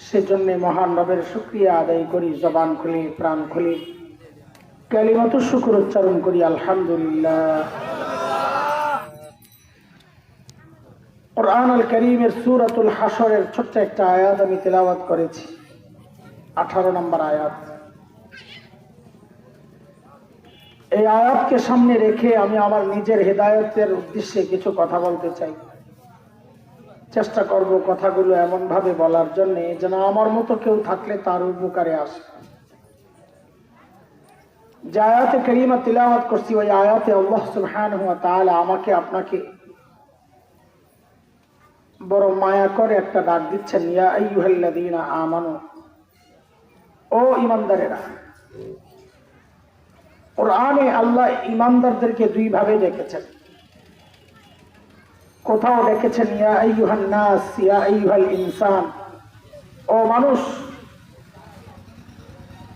সেজন্য মহান রবের শুকরিয়া আদায় করি, জবান খুলি, প্রাণ খুলি, কালিমাতু শুকর উচ্চারণ করি, আলহামদুলিল্লাহ। কুরআনুল কারীমের সূরাতুল হাশরের ছোট্ট একটা আয়াত আমি তেলাওয়াত করেছি, 18 নম্বর আয়াত। এই আয়াতকে সামনে রেখে আমি আমার নিজের হেদায়েতের উদ্দেশ্যে কিছু কথা বলতে চাই। চেষ্টা করব কথাগুলো এমন ভাবে বলার জন্য যেন আমার মতো কেউ থাকলে তার উপকারে আসে। যে আয়াতে কারিমা তিলাওয়াত করছি ওই আয়াতে আল্লাহ সুবহানাহু ওয়া তাআলা আমাকে আপনাকে বড় মায়া করে একটা ডাক দিচ্ছেন, ইয়া আইয়ুহাল্লাযীনা আমানু, ও ঈমানদারেরা। কুরআনে আল্লাহ ঈমানদারদেরকে দুই ভাবে ডেকেছেন। কোথাও ডেকেছেন ইয়া আইয়ুহান নাস, ইয়া আইয়ুহাল ইনসান, ও মানুষ।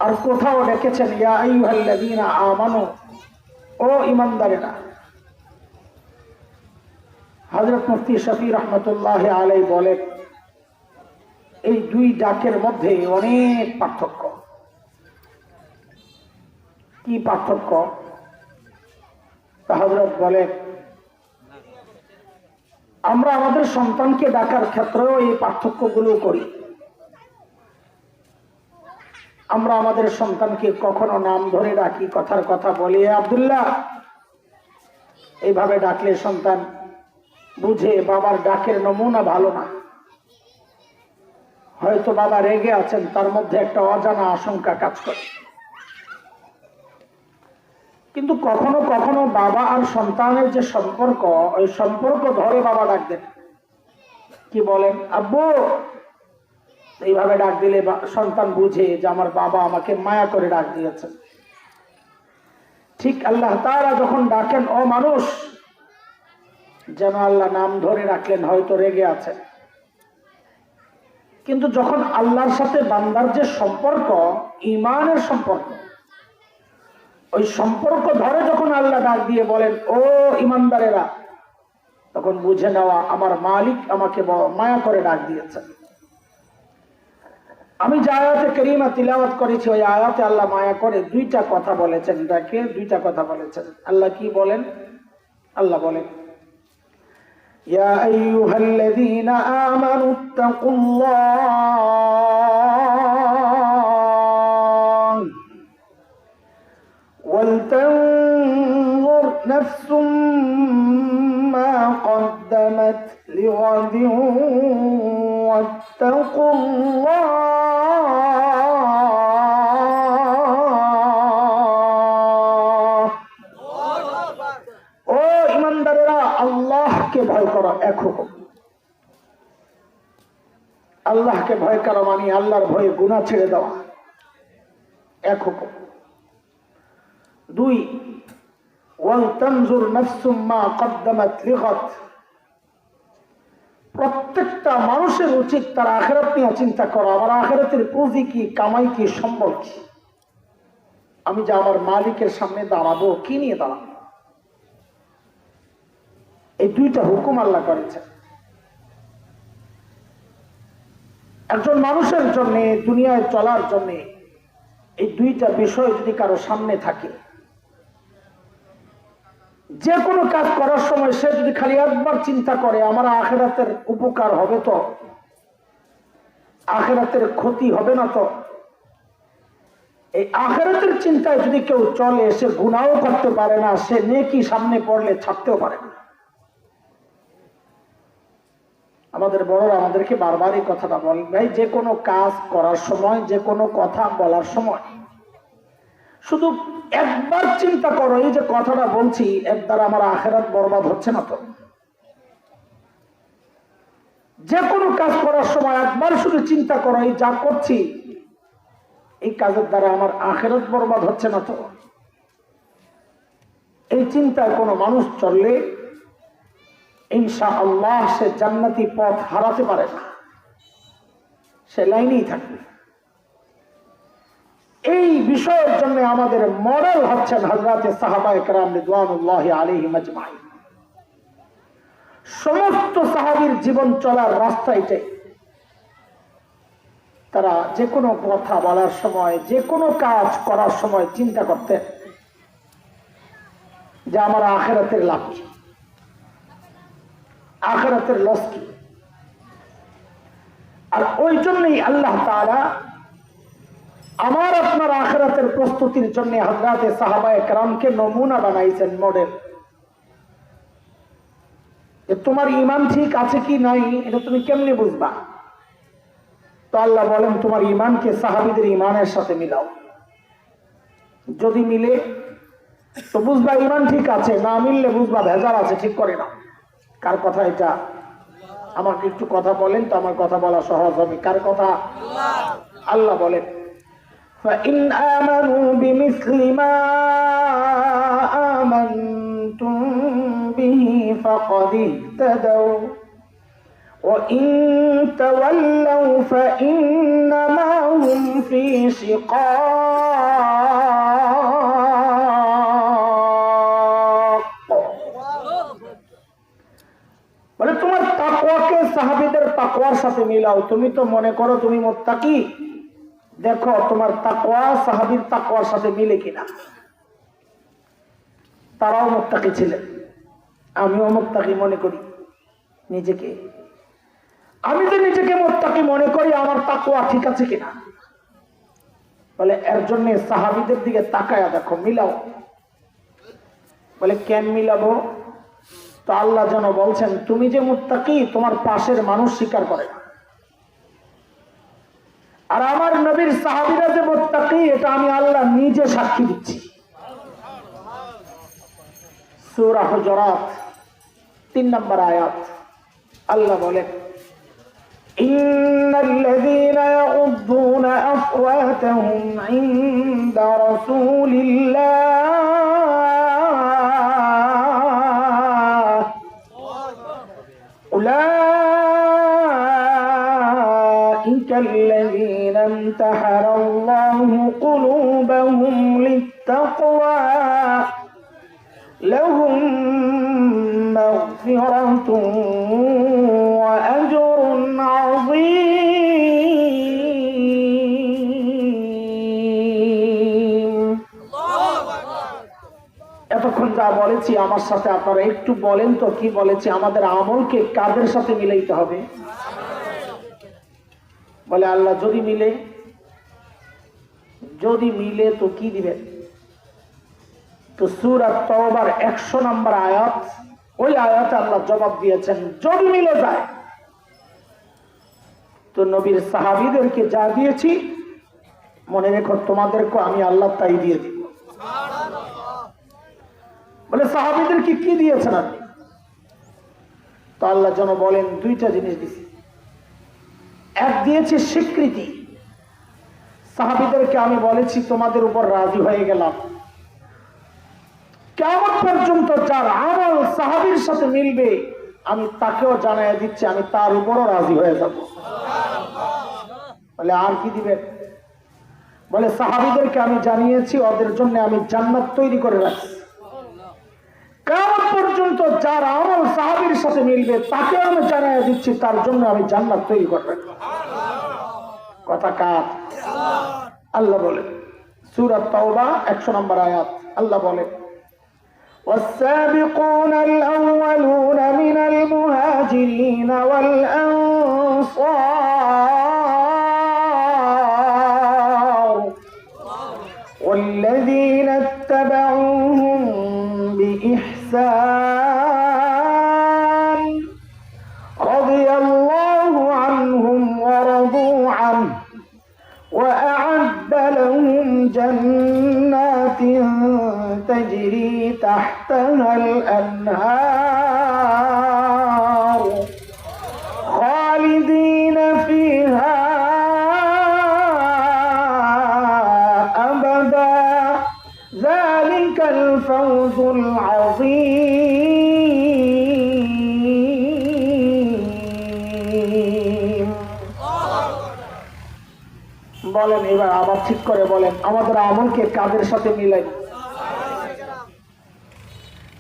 আর কোথাও ডেকেছেন ইয়া আইয়ুহাল্লাযীনা আমানু, ও ঈমানদারেরা। হযরত মুফতি শফি রাহমাতুল্লাহি আলাইহি বলেন, এই দুই ডাকের মধ্যে অনেক পার্থক্য। কি পার্থক্য? তা হযরত বলেন, আমরা আমাদের সন্তানকে ডাকার ক্ষেত্রেও এই পার্থক্যগুলো করি। আমরা আমাদের সন্তানকে কখনো নাম ধরে ডাকি, কথার কথা বলি, আব্দুল্লাহ, এইভাবে ডাকলে সন্তান বুঝে বাবার ডাকের নমুনা ভালো না। হয়তো বাবা রেগে আছেন, তার মধ্যে একটা অজানা আশঙ্কা কাজ করে। কিন্তু কখনো কখনো বাবা আর সন্তানের যে সম্পর্ক, ওই সম্পর্ক ধরে বাবা ডাক দেন। কি বলেন? আব্বু। এইভাবে ডাক দিলে সন্তান বুঝে যে আমার বাবা আমাকে মায়া করে ডাক দিয়েছেন। ঠিক আল্লাহ তাআলা যখন ডাকেন ও মানুষ, যেন আল্লাহ নাম ধরে রাখলেন, হয়তো রেগে আছেন। কিন্তু যখন আল্লাহর সাথে বান্দার যে সম্পর্ক, ঈমানের সম্পর্ক, ওই সম্পর্ক ধরে যখন আল্লাহ ডাক দিয়ে বলেন ও ঈমানদারেরা, তখন বুঝে নেওয়া আমার মালিক আমাকে মায়া করে ডাক দিয়েছেন। আমি যে আয়াতে কারিমা তিলাওয়াত করেছি ওই আয়াতে আল্লাহ মায়া করে দুইটা কথা বলেছেন, ডাকে দুইটা কথা বলেছেন। আল্লাহ কি বলেন? আল্লাহ বলেন, ইয়া আইয়ুহাল্লাযীনা আমানু তাকুল্লাহ ওয়ালতানজুর নাফসুম মা কদ্দামাত লিগাদিন ওয়াত্তাকুল্লাহ ভয় করা এক হুকুম। আল্লাহকে ভয় করা মানে আল্লাহর ভয়ে গুনাহ ছেড়ে দেওয়া, এক হুকুম। দুই, ওয়াল তানজুর নাফসুম মা কদ্দামাত লিগাদ, প্রত্যেকটা মানুষের উচিত তার আখিরাত নিয়ে চিন্তা করা। আমার আখিরাতের পুঁজি কি, কামাই কি, সম্বল কি? আমি যে আমার মালিকের সামনে দাঁড়াবো, কি নিয়ে দাঁড়াবো? এই দুইটা হুকুম আল্লাহ করেছেন একজন মানুষের জন্য, দুনিয়ায় চলার জন্য। এই দুইটা বিষয় যদি কারো সামনে থাকে, যে কোনো কাজ করার সময় সে যদি খালি একবার চিন্তা করে আমার আখিরাতের উপকার হবে তো, আখিরাতের ক্ষতি হবে না তো, এই আখিরাতের চিন্তায় যদি কেউ চলে, সে গুনাহও করতে পারে না, সে নেকি সামনে পড়লে ছাড়তেও পারে না। আমাদের বড়রা আমাদেরকে বারবার এই কথাটা বলে, ভাই যে কোনো কাজ করার সময়, যে কোনো কথা বলার সময় শুধু একবার চিন্তা করো, এই যে কথাটা বলছি এর দ্বারা আমার আখিরাত বরবাদ হচ্ছে না তো। যে কোনো কাজ করার সময় একবার শুধু চিন্তা করো, এই যা করছি এই কাজের দ্বারা আমার আখিরাত বরবাদ হচ্ছে না তো। এই চিন্তায় কোনো মানুষ চললে ইনশাআল্লাহ সে জান্নাতি পথ হারাতে পারে না, সে লাইনেই থাকবে। এই বিষয়ের জন্য আমাদের মডেল হচ্ছেন হযরতে সাহাবায়ে কেরাম রিদওয়ানুল্লাহি আলাইহিম আজমাইন। সমস্ত সাহাবীর জীবন চলার রাস্তা এটাই। তারা যে কোনো কথা বলার সময়, যে কোনো কাজ করার সময় চিন্তা করতেন যে আমার আখিরাতের লাভ কি, আখিরাতের লস কি। আর ওই জন্যই আল্লাহ তাআলা আমার আপনার আখিরাতের প্রস্তুতির জন্য হযরতে সাহাবায়ে কেরামকে নমুনা বানাইছেন, মডেল। তোমার ঈমান ঠিক আছে কি নাই এটা তুমি কেমনে বুঝবা? তো আল্লাহ বলেন তোমার ঈমানকে সাহাবীদের ঈমানের সাথে মিলাও। যদি মিলে তো বুঝবা ঈমান ঠিক আছে, না মিললে বুঝবা ভেজাল আছে, ঠিক করে না। কার কথা এটা? আমাকে একটু কথা বলেন তো, আমার কথা বলা সহজ হবে। কার কথা? আল্লাহ বলেন فَإِنْ آمَنُوا بِمِثْلِ مَا آمَنْتُمْ بِهِ فَقَدِ اهْتَدَوْا وَإِنْ تَوَلَّوْا فَإِنَّمَا هُمْ فِي شِقَاقٍ। বলে তোমার তাকওয়াকে সাহাবীদের তাকওয়ার সাথে মিলাও। তুমি তো মনে করো তুমি মুত্তাকি, দেখো তোমার তাকওয়া সাহাবীর তাকওয়ার সাথে মিলে কিনা। তারাও মুত্তাকি ছিলেন, আমিও মুত্তাকি মনে করি নিজেকে। আমি যে নিজেকে মুত্তাকি মনে করি, আমার তাকওয়া ঠিক আছে কিনা। বলে এর জন্য সাহাবীদের দিকে তাকায়া দেখো, মিলাও। বলে কেন মিলাবো? তো আল্লাহ যেন বলছেন তুমি যে মুত্তাকি তোমার পাশের মানুষ স্বীকার করে না, আর আমার নবীর সাহাবীরা যে মুত্তাকি এটা আমি আল্লাহ নিজে সাক্ষী দিচ্ছি। সূরা হুজুরাত 3 নম্বর আয়াত আল্লাহ বলেন ইন্নাল্লাযীনা ইয়াউযুনা আসওয়াতাহুম ইনদা রাসূলিল্লাহ উলাইকা الذين امتحن الله قلوبهم للتقوى لهم مغفرة وأجر عظيم। এতক্ষণ যা বলেছি আমার সাথে আপনারা একটু বলেন তো কি বলেছি? আমাদের আমলকে কাদের সাথে মিলাইতে হবে? বলে আল্লাহ যদি মিলে, যদি মিলে তো কি দিবেন? তো সূরা তাওবার 100 নম্বর আয়াত, ওই আয়াতে আল্লাহ জবাব দিয়েছেন যদি মিলে যায় তো নবীর সাহাবীদেরকে যা দিয়েছি মনে রেখো তোমাদেরকে আমি আল্লাহ তাই দিয়ে দিব। বলে সাহাবীদেরকে কি দিয়েছেন আপনি? তো আল্লাহ যেন বলেন দুইটা জিনিস দিয়েছি। এক দিয়েছি স্বীকৃতি, সাহাবীদেরকে আমি বলেছি তোমাদের উপর রাজি হয়ে গেলাম। কিয়ামত পর্যন্ত যার আমল সাহাবীর সাথে মিলবে আমি তাকেও জানাই দিচ্ছি আমি তার উপরও রাজি হয়ে যাব। বলে আর কি দিবেন? বলে সাহাবীদেরকে আমি জানিয়েছি ওদের জন্য আমি জান্নাত তৈরি করে রাখছি। কিয়ামত পর্যন্ত যার আমল সাহাবীর সাথে মিলবে তাকেও আমি জানাই দিচ্ছি তার জন্য আমি জান্নাত তৈরি করে রাখছি। কথা কার? আল্লাহ বলেন সূরা তাওবা 100 নম্বর আয়াত আল্লাহ বলেন والسابقون الأولون من المهاجرين والأنصار والذين اتبعوهم بإحسان رضي الله عنهم ورضوا عنه وأعد لهم جنات تجري تحتها الأنهار خالدين فيها أبدا ذلك الفوز العظيم। বলেন এবার আবার ঠিক করে বলেন আমাদের আমলকে কাদের সাথে মিলাই?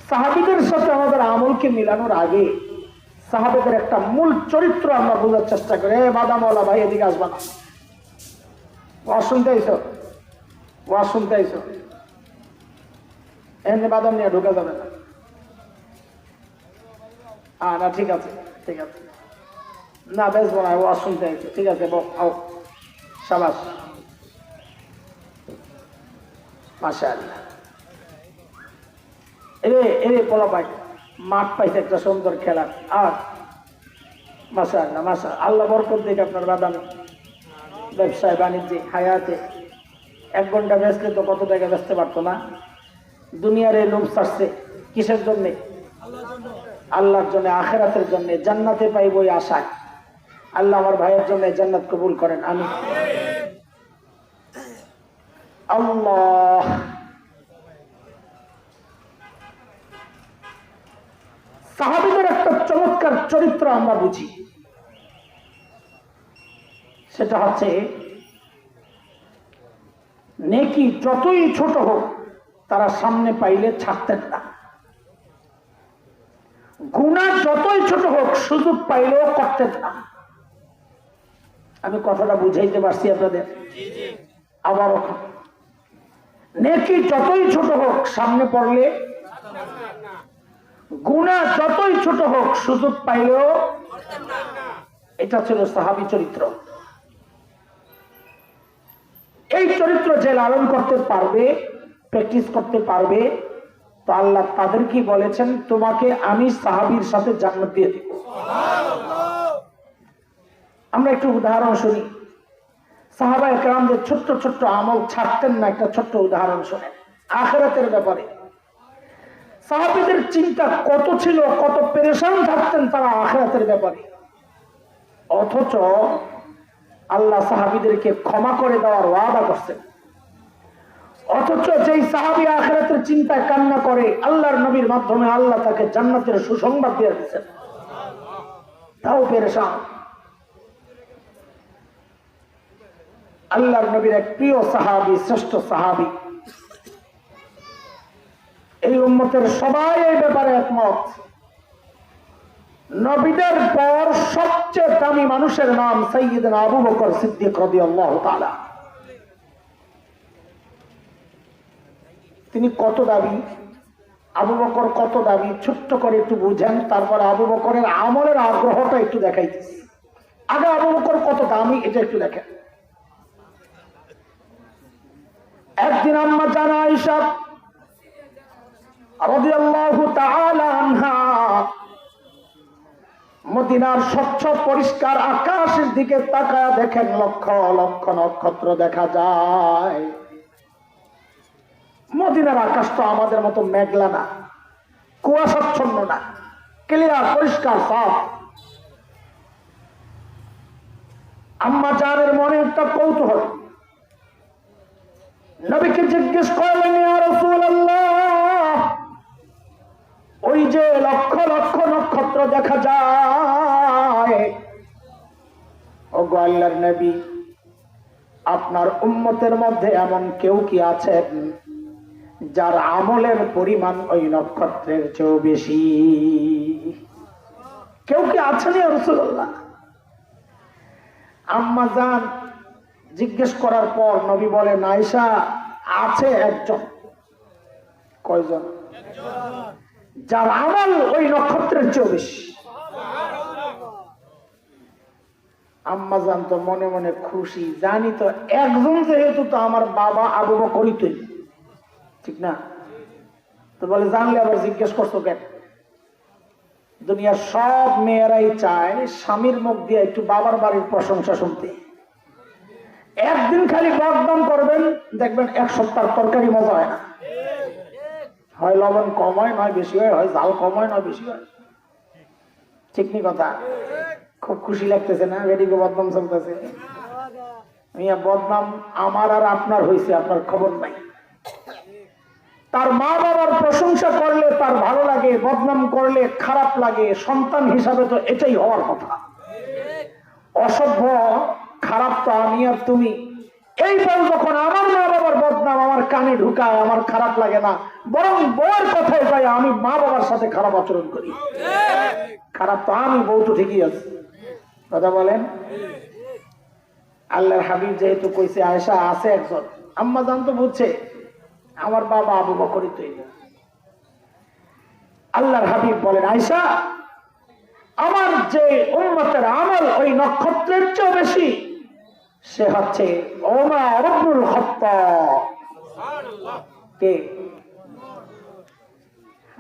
সাহাবীদের সাথে আমাদের আমলকে মিলানোর আগে সাহাবেদের একটা মূল চরিত্র আমরা বোঝার চেষ্টা করি। বাদামওয়ালা ভাই এদিকে আসবা না, ওয়াজ শুনতে আইছো, ওয়াজ শুনতে আইছো, এমনি বাদাম নিয়ে ঢুকা যাবে না। না ঠিক আছে, ঠিক আছে, না বেসবো না, ওয়াজ শুনতে আইছো, ঠিক আছে, শাবাশ, মাশাআল্লাহ। এরে পোলা পাই মাঠ পাইছে একটা সুন্দর খেলার, আর মাশাআল্লাহ মাশাআল্লাহ, আল্লাহ বরকত দিক আপনার বাদামে, ব্যবসায় বাণিজ্যে হায়াতে। 1 ঘন্টা বেচলে তো কত টাকা বেচতে পারতো না। দুনিয়ার এই লোভ ছাড়ছে কিসের জন্যে? আল্লাহর জন্য, আখিরাতের জন্য, জান্নাতে পাইব এই আশায়। আল্লাহ আমার ভাইয়ের জন্য জান্নাত কবুল করেন, আমিন। আল্লাহ, সাহাবীদের একটা চমৎকার চরিত্র আমরা বুঝি, সেটা হচ্ছে নেকি যতই ছোট হোক তারা সামনে পাইলে ছাড়তেন না, গুনাহ যতই ছোট হোক সুযোগ পাইলেও করতেন না। আমি কথাটা বুঝাইতে পারছি আপনাদের? আবার নেকি যতই ছোট হোক সামনে পড়লে, গুনাহ যতই ছোট হোক সুযোগ পাইলেও, এটা ছিল সাহাবী চরিত্র। এই চরিত্র যে লালন করতে পারবে, প্র্যাকটিস করতে পারবে, তো আল্লাহ তাদেরকে বলেছেন তোমাকে আমি সাহাবীর সাথে জান্নাত দিয়ে দেব। আমরা একটু উদাহরণ শুনি। সাহাবায়ে কেরামদের ছোট্ট ছোট্ট আমল ছাড়তেন না। একটা ছোট্ট উদাহরণ শুনেন আখিরাতের ব্যাপারে। সাহাবীদের চিন্তা কত ছিল, কত পেরেশান থাকতেন তারা আখিরাতের ব্যাপারে, অথচ আল্লাহ সাহাবীদেরকে ক্ষমা করে দেওয়ার ওয়াদা করছেন। অথচ যেই সাহাবী আখিরাতের চিন্তায় কান্না করে, আল্লাহর নবীর মাধ্যমে আল্লাহ তাকে জান্নাতের সুসংবাদ দিয়ে দিয়েছেন, তাও পেরেশান। আল্লাহর নবীর এক প্রিয় সাহাবী, শ্রেষ্ঠ সাহাবী, এই উম্মতের সবাই এই ব্যাপারে একমত, নবীদের পর সবচেয়ে দামি মানুষের নাম সাইয়্যিদনা আবু বকর সিদ্দিক রাদিয়াল্লাহু তাআলা। তিনি কত দামি, আবু বকর কত দামি, ছোট্ট করে একটু বুঝেন, তারপর আবু বকরের আমলের আগ্রহটা একটু দেখাইতেছি। আগে আবু বকর কত দামি এটা একটু দেখেন। একদিন আম্মা জানা আয়েশা রাদিয়াল্লাহু তাআলা আনহা মদিনার স্বচ্ছ পরিষ্কার আকাশের দিকে তাকায় দেখেন লক্ষ লক্ষ নক্ষত্র দেখা যায়। মদিনার আকাশ তো আমাদের মতো মেঘলা না, কুয়াশাচ্ছন্ন না, ক্লিয়ার পরিষ্কার সাফ। আম্মা জানের মনে একটা কৌতূহল, নবীকে জিজ্ঞেস করলেন ইয়া রাসূলুল্লাহ, ওই যে লক্ষ লক্ষ নক্ষত্র দেখা যায়, ওগো আল্লাহর নবী, আপনার উম্মতের মধ্যে এমন কেউ কি আছেন যার আমলের পরিমাণ ওই নক্ষত্রের চেয়েও বেশি? কেউ কি আছেন ইয়া রাসূলুল্লাহ? আম্মা জান জিজ্ঞেস করার পর নবী বলেন, আয়েশা, আছে একজন। কয়জন? যার আমল ওই নক্ষত্রের চেয়েও বেশি। আম্মা জান তো মনে মনে খুশি, জানি তো একজন যেহেতু তো আমার বাবা আবু বকরই তো, ঠিক না? তো বলে জানলে আবার জিজ্ঞেস করছো কেন? দুনিয়ার সব মেয়েরাই চায় স্বামীর মুখ দিয়ে একটু বাবার বাড়ির প্রশংসা শুনতে। একদিন খালি বদনাম করবেন, দেখবেন 1 সপ্তাহ তরকারি মজা হয় না, হয় লবণ কম হয়, নয় বেশি হয়, হয় ঝাল কম হয়, নয় বেশি হয়। ঠিক নি কথা? খুব খুশি লাগতেছে না? বেডিকে বদনাম চলতেছে। বদনাম আমার আর আপনার হয়েছে, আপনার খবর নাই। তার মা বাবার প্রশংসা করলে তার ভালো লাগে, বদনাম করলে খারাপ লাগে। সন্তান হিসাবে তো এটাই হওয়ার কথা। অসভ্য খারাপ তো আমি আর তুমি। এই বল যখন আমার মা বাবার বদনাম আমার কানে ঢুকায়, আমার খারাপ লাগে না, বরং বউয়ের কথায় যাই আমি মা বাবার সাথে খারাপ আচরণ করি। খারাপ তো আমি, বউ তো ঠিকই আছে। কথা বলেন। আল্লাহর হাবিব যেহেতু কইছে আয়েশা আছে একজন, আম্মা জান তো বুঝছে আমার বাবা আবু বকরই তো। আল্লাহর হাবিব বলেন, আয়েশা আমার যে উম্মতের আমল ওই নক্ষত্রের চেয়ে বেশি, সে হচ্ছে ওমর ইবনুল খাত্তাব। কে?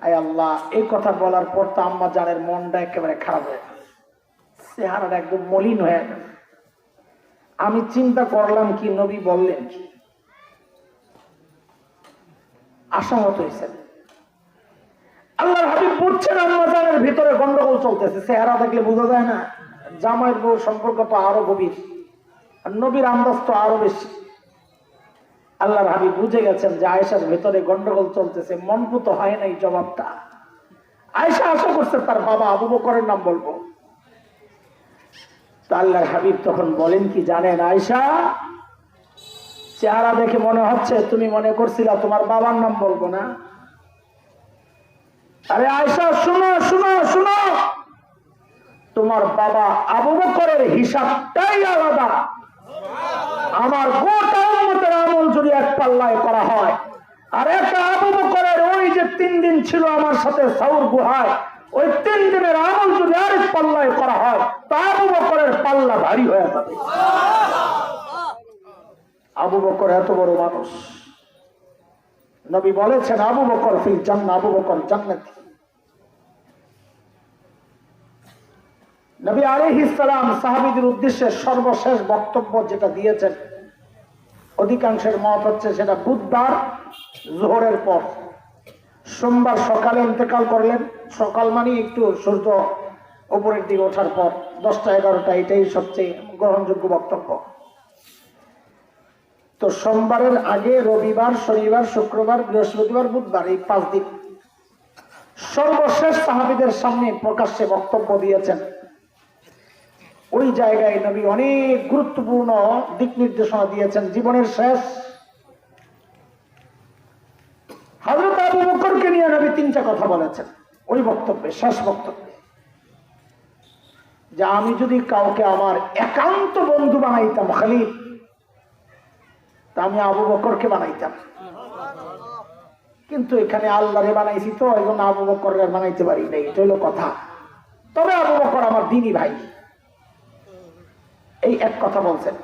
আয় আল্লাহ, এই কথা বলার পর তো আম্মা জানের মনটা একেবারে খারাপ হয়ে গেল, চেহারাটা একদম মলিন হয়ে গেল। আমি চিন্তা করলাম কি নবী বললেন কি, আশামত হয়েছেন। আল্লাহর হাবিব বুঝছেন আম্মা জানের ভিতরে গন্ডগোল চলতেছে, চেহারা দেখলে বোঝা যায় না। জামাইয়ের বউ সম্পর্ক তো আরো গভীর, আর নবীর আন্দাজ তো আরো বেশি। আল্লাহর হাবিব বুঝে গেছেন যে আয়েশার ভেতরে গন্ডগোল চলতেছে, মনপুত হয় নাই জবাবটা। আয়েশা আশা করছে তার বাবা আবু বকরের নাম বলবো। আল্লাহর হাবিব তখন বলেন কি জানেন, আয়েশা চেহারা দেখে মনে হচ্ছে তুমি মনে করছিলা তোমার বাবার নাম বলবো না। আরে আয়েশা শুনো শুনো শুনো, তোমার বাবা আবু বকরের হিসাবটাই আলাদা। আমার গোটা উম্মতের আমল যদি এক পাল্লায় করা হয়, আর একটা আবু বকরের ওই যে 3 দিন ছিল আমার সাথে সাউর গুহায়, ওই 3 দিনের আমল যদি আরেক পাল্লায় করা হয়, তা আবু বকরের পাল্লা ভারী হয়ে যাবে। আবু বকর এত বড় মানুষ, নবী বলেছেন আবু বকর ফিল জান্নাহ, আবু বকর জান্নাতি। নবী আলাইহিস সালাম সাহাবীদের উদ্দেশ্যে সর্বশেষ বক্তব্য যেটা দিয়েছেন, অধিকাংশের মত হচ্ছে সেটা বুধবার যোহরের পর, সোমবার সকালে ইন্তেকাল করলেন। সকাল মানে একটু সূর্য উপরের দিকে ওঠার পর 10টা-11টা, এটাই সবচেয়ে গ্রহণযোগ্য বক্তব্য। তো সোমবারের আগে রবিবার, শনিবার, শুক্রবার, বৃহস্পতিবার, বুধবার, এই 5 দিন সর্বশেষ সাহাবীদের সামনে প্রকাশ্যে বক্তব্য দিয়েছেন। ওই জায়গায় নবী অনেক গুরুত্বপূর্ণ দিক নির্দেশনা দিয়েছেন। জীবনের শেষ হযরত আবু বকরকে নিয়ে নবী 3টা কথা বলেছেন ওই বক্তব্যে, শেষ বক্তব্যে, যে আমি যদি কাউকে আমার একান্ত বন্ধু বানাইতাম, খলিল, তা আমি আবু বকরকে বানাইতাম। কিন্তু এখানে আল্লাহরে বানাইছি তো, এই জন্য আবু বকরের বানাইতে পারি নাই, এটা হলো কথা। তবে আবু বকর আমার দিনী ভাই, এই এক কথা বলছেন।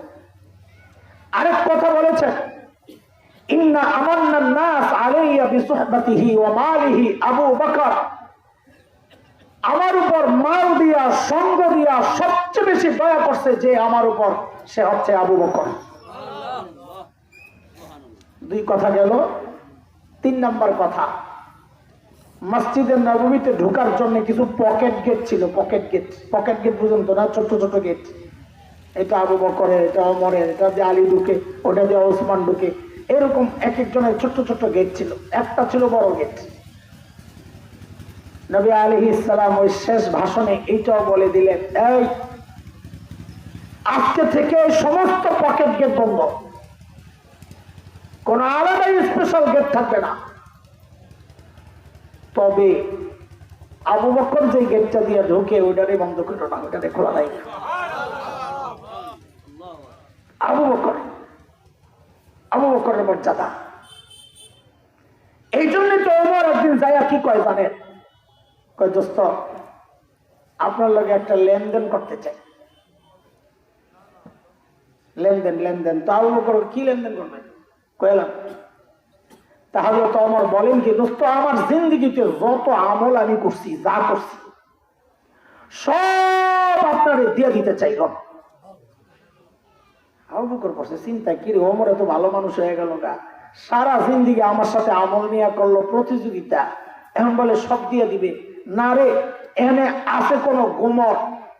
আরেক কথা বলেছেন, ইন্না আমান্নান নাস আলাইয়া বিসুহবাতিহি ওয়া মালিহি আবু বকর, আমার উপর মাল দিয়া, সঙ্গ দিয়া সবচেয়ে বেশি দয়া করছে যে আমার উপর, সে হচ্ছে আবু বকর। 2 কথা গেল। 3 নাম্বার কথা, মসজিদের নববীতে ঢোকার জন্য কিছু পকেট গেট ছিল। পকেট গেট, পকেট গেট বুঝুন তো না, ছোট ছোট গেট। এটা আবু বকরের, এটা ওমরের, এটা দিয়ে আলী ঢুকে, ওটা দিয়ে ওসমান ঢুকে, এরকম এক একজনের ছোট ছোট গেট ছিল। একটা ছিল বড় গেট। নবী আলাইহিস সালাম ওই শেষ ভাষণে এইটাও বলে দিলেন, এই আজকে থেকে সমস্ত পকেট গেট বন্ধ, কোন আলাদা স্পেশাল গেট থাকবে না। তবে আবু বকর যে গেটটা দিয়ে ঢুকে ওইটারে বন্ধ করো না, ওইটারে খোলা নাই। আবু বকর, আবু বকরের মর্যাদা। এই জন্যই তো ওমর একদিন যাইয়া কি কয় জানেন, কয় দোস্ত আপনার লগে একটা লেনদেন করতে চাই। লেনদেন? লেনদেন তো আবু বকর কি লেনদেন করবেন? কইলাম। তাহলে তো ওমর বলেন কি, দোস্ত আমার জিন্দেগিতে যত আমল আমি করছি, যা করছি সব আপনারে দিয়ে দিতে চাই। আবু বকর বসে চিন্তা, কি রে ওমর এত ভালো মানুষ হয়ে গেল গা, সারা জিন্দেগি আমার সাথে আমল নিয়ে করলো প্রতিযোগিতা, এখন বলে সব দিয়ে দিবে। না রে, এখানে আছে কোন গোমর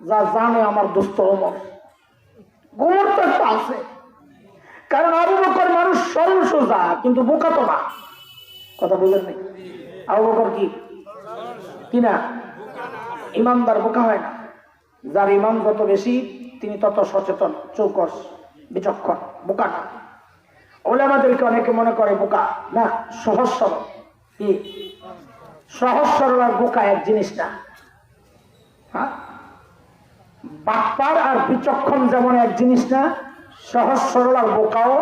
যা জানে আমার দোস্ত ওমর? গোমর তো একটা আছে, কারণ আবু বকর মানুষ সরল সোজা, কিন্তু বোকা তো না। কথা বুঝেন নাই? আবু বকর কি কিনা ইমানদার, বোকা হয় না। যার ইমান যত বেশি তিনি তত সচেতন, চৌকস, বিচক্ষণ, বোকা না। ওলামাদেরকে অনেকে মনে করে বোকা, না, সহজ সরল। কি সহজ সরল আর বোকা এক জিনিস না। হ্যাঁ, বাটপার আর বিচক্ষণ যেমন এক জিনিস না, সহজ সরল আর বোকাও।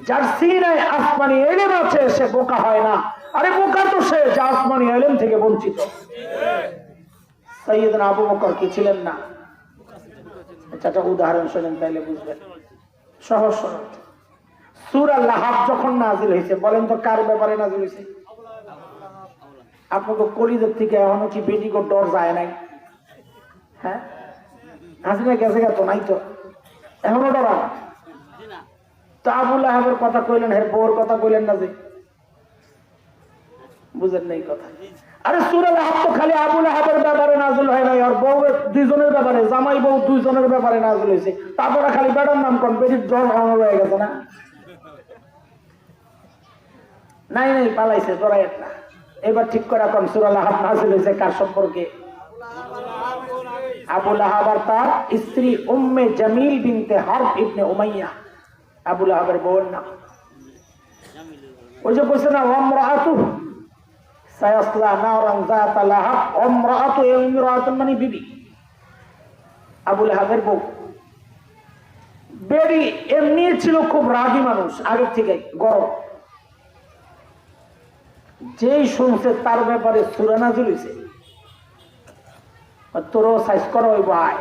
যার সিনায় আসমানি এলেম আছে সে বোকা হয় না। আরে বোকা তো সে যে আসমানি এলেম থেকে বঞ্চিত। সাইয়েদনা আবু বকর কি ছিলেন না? একটা উদাহরণ শোনেন তাইলে বুঝবেন। সহজ সরল। সূরা লাহাব যখন নাজিল হয়েছে, বলেন তো কার ব্যাপারে নাজিল হয়েছে? আপনাকে কলিদের থেকে এখনো কি বেটিকে ডর যায় নাই? হ্যাঁ, হাসিনা গেছে গেতো নাই তো, এখনো ডরা। তো আবু লাহাবের কথা কইলেন, হের বউর কথা কইলেন না যে? বুঝেন নাই কথা? আরে সূরা লাহাব তো খালি আবু লাহাবের ব্যাপারে নাজিল হয় নাই, আর বউ দুইজনের ব্যাপারে, জামাই বউ দুইজনের ব্যাপারে নাজিল হয়েছে। তারপরে খালি বেটার নাম কোন বেটির জ্বর এমন হয়ে গেছে না? নাই নাই, পালাইছে, জড়াই না। এবার ঠিক করে কোন সূরা লাহাব নাজিল হয়েছে কার সম্পর্কে? আবু লাহাব আর তার স্ত্রী উম্মে জামিল বিনতে হারব ইবনে উমাইয়া, আবু লাহাবের বউয়ের নাম। ওই যে বলছে না, ওয়ামরাআতু সায়াসলা নারান যাতা লাহাব, ওয়ামরাআতু ইমরাআতুন মানে বিবি। আবু লাহাবের বউ বেরি এমনি ছিল খুব রাগী মানুষ, আগের থেকে গরম। যেই শুনছে তার ব্যাপারে সূরা নাজিল হইছে, তোরও সাইজ করো ওই ভাই,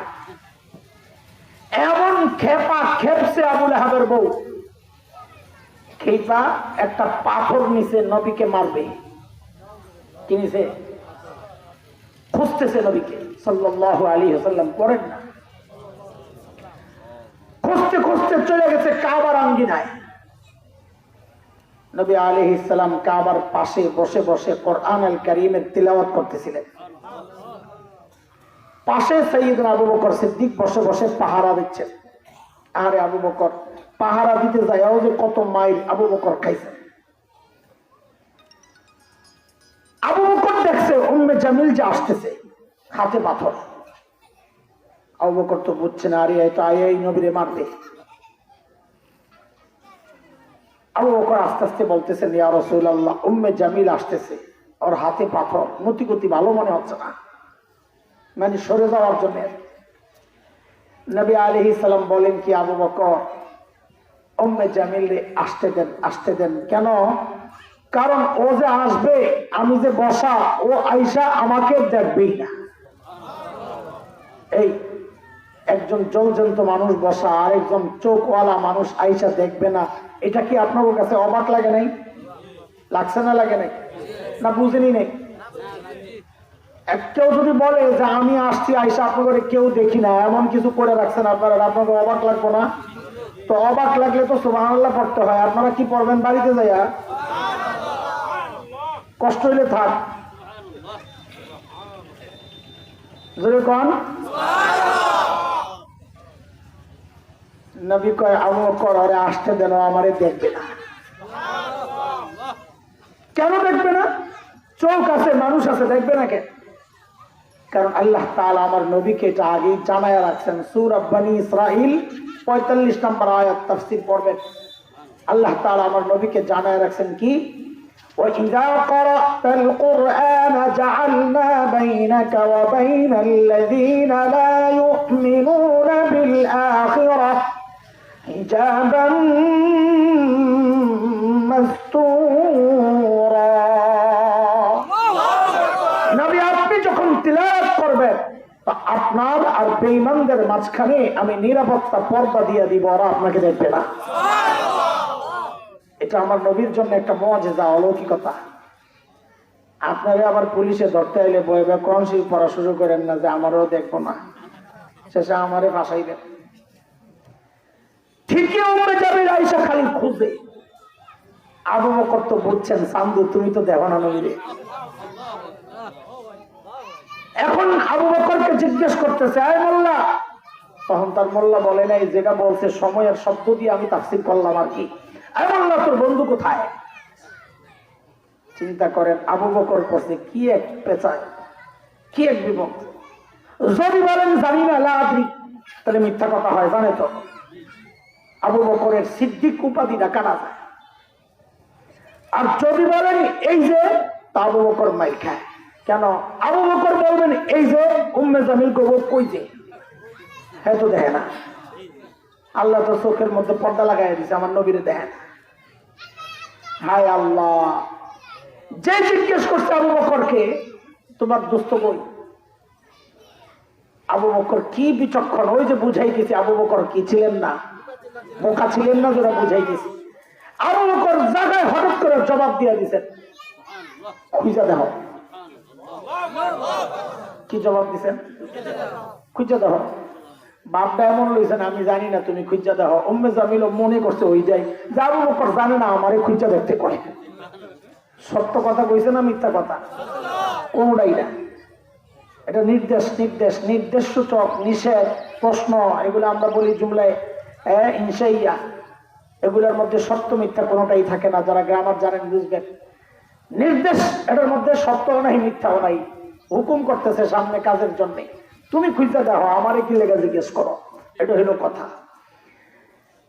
এমন খেপা খেপছে আবু লাহাবের বউ, খেপা একটা পাথর নিচে নবীকে মারবে। কি নিছে? খুঁজতেছে নবীকে সাল্লাল্লাহু আলাইহি ওয়াসাল্লাম, করেন না, খুঁজতে খুঁজতে চলে গেছে কাবার আঙ্গিনায়। নবী আলাইহিস সালাম কাবার পাশে বসে বসে কোরআন আল কারীমের তিলাওয়াত করতেছিলেন। পাশে সাইয়েদনা আবু বকর সিদ্দিক বসে বসে পাহারা দিচ্ছেন। আরে আবু বকর পাহারা দিতে যায়ও যে কত মাইল আবু বকর খাইছে। আবু বকর দেখছে উম্মে জামিল যে আসতেছে, হাতে পাথর। আবু বকর তো বুঝছে না, আরে তো আই নবীরে মারবে। আবু বকর আস্তে আস্তে বলতেছেন, ইয়া রাসূলুল্লাহ, উম্মে জামিল আসতেছে, ওর হাতে পাথর, মতিগতি ভালো মনে হচ্ছে না, মানে সরে যাওয়ার জন্য। নবী আলাইহিস সালাম বলেন, কি আবু বকর, উম্মে জামিল রে আসতে দেন, আসতে দেন। কেন? কারণ ও যে আসবে, আমি যে বসা, ও আইসা আমাকে দেখবেই না। এই একজন জলজন্ত মানুষ বসা আর একজন চোখওয়ালা মানুষ আইসা দেখবে না, এটা কি আপনার কাছে অবাক লাগে নাই? লাগছে না লাগে নাই? না বুঝেনি নাই? কেউ যদি বলে যে আমি আসছি, আইসা আপনাদের কেউ দেখি না, এমন কিছু করে রাখছেন আপনারা, আপনাকে অবাক লাগবো না? তো অবাক লাগলে তো সুবহানাল্লাহ পড়তে হয়। আপনারা কি পড়বেন বাড়িতে যাইয়া? কষ্ট হইলে থাক, যদি কন। নবী কয়, আবু বকর আরে আসতে দেন, আমারে দেখবে না। কেন দেখবে না? চোখ আছে, মানুষ আছে, দেখবে না কেন? কারণ আল্লাহ তাআলা আমার নবীকে এটা আগেই জানায়া রাখছেন। সূরা বনী ইসরাইল 45 নম্বর আয়াত তাফসীর পড়বেন। আল্লাহ তাআলা আমার নবীকে জানায়া রাখছেন কি, وَإِذَا قَرَأْتَ الْقُرْآنَ جَعَلْنَا بَيْنَكَ وَبَيْنَ الَّذِينَ لَا يُؤْمِنُونَ بِالْآخِرَةِ حِجَابًا مَسْتُورًا। নবী আপনি যখন তিলাওয়াত করবেন, আপনার আর বেঈমানদের মাঝখানে আমি নিরাপত্তা পর্দা দিয়ে দিব, ওরা আপনাকে দেখবে না। এটা আমার নবীর জন্য একটা মুআজিজা, অলৌকিকতা। আপনারা আবার পুলিশে ধরতে আইলে বইবে কোরআন শরীফ পড়া শুরু করেন না যে আমারও দেখবো না, শেষে আমারে ফাঁসাইবেন। ঠিকই উম্মে জামিল আয়েশা খালি খুঁজে। আবু বকর তো বুঝছেন, সান্দু তুমি তো দেখো না নবীরে। এখন আবু বকরকে জিজ্ঞেস করতেছে, আয় মোল্লা। তখন তার মোল্লা বলে নাই, যেটা বলছে সময়ের শব্দ দিয়ে আমি তাফসীর করলাম আর কি। আয় মোল্লা, তোর বন্ধু কোথায়? চিন্তা করেন, আবু বকর পড়ছে কি এক পেঁচায়, কি এক বিপদ। যদি বলেন জানি না, লা আদরি, তাহলে মিথ্যা কথা হয়, জানে তো। আবু বকরের সিদ্দিক উপাধিটা কাটা যায়। আর যদি বলেন এই যে, তা আবু বকর মাইর খায়। কেন? আবু বকর বলবেন এই যে, উম্মে জামিল কবর কই যে, হ্যাঁ তো দেখে না, আল্লাহ তো চোখের মধ্যে পর্দা লাগাই দিছে, আমার নবীরে দেখেন। হায় আল্লাহ, যে জিজ্ঞেস করছে আবু বকরকে তোমার দোস্ত কই, আবু বকর কি বিচক্ষণ, ওই যে বুঝাইতেছি আবু বকর কি ছিলেন না, বোকা ছিলেন না, যারা বুঝাইতেছি। আবু বকর জায়গায় হঠাৎ করে জবাব দিয়ে দিচ্ছেন, খুঁজা দেহ। কি জবাব দিচ্ছেন? খুঁজা দেহ। বাপটা এমন লইছেন, আমি জানি না, তুমি খুঁজা দেহ। উম্মে জামিল মনে করছে ওই যাই যে আবু বকর জানে না আমারে খুঁজা দেখতে কয়। সত্য কথা কইছে না মিথ্যা কথা? কোনটাই না। এটা নির্দেশ, নির্দেশ, নির্দেশ সূচক, নিষেধ, প্রশ্ন, এগুলো আমরা বলি জুমলায় ইনশাইয়া। এগুলোর মধ্যে সত্য মিথ্যা কোনোটাই থাকে না, যারা গ্রামার জানেন বুঝবেন। নির্দেশ, এটার মধ্যে সত্যও নাই মিথ্যাও নাই, হুকুম করতেছে সামনে কাজের জন্য। তুমি খুঁজে দেখো, আমারে কি লেগে জিজ্ঞেস করো, এটা হলো কথা।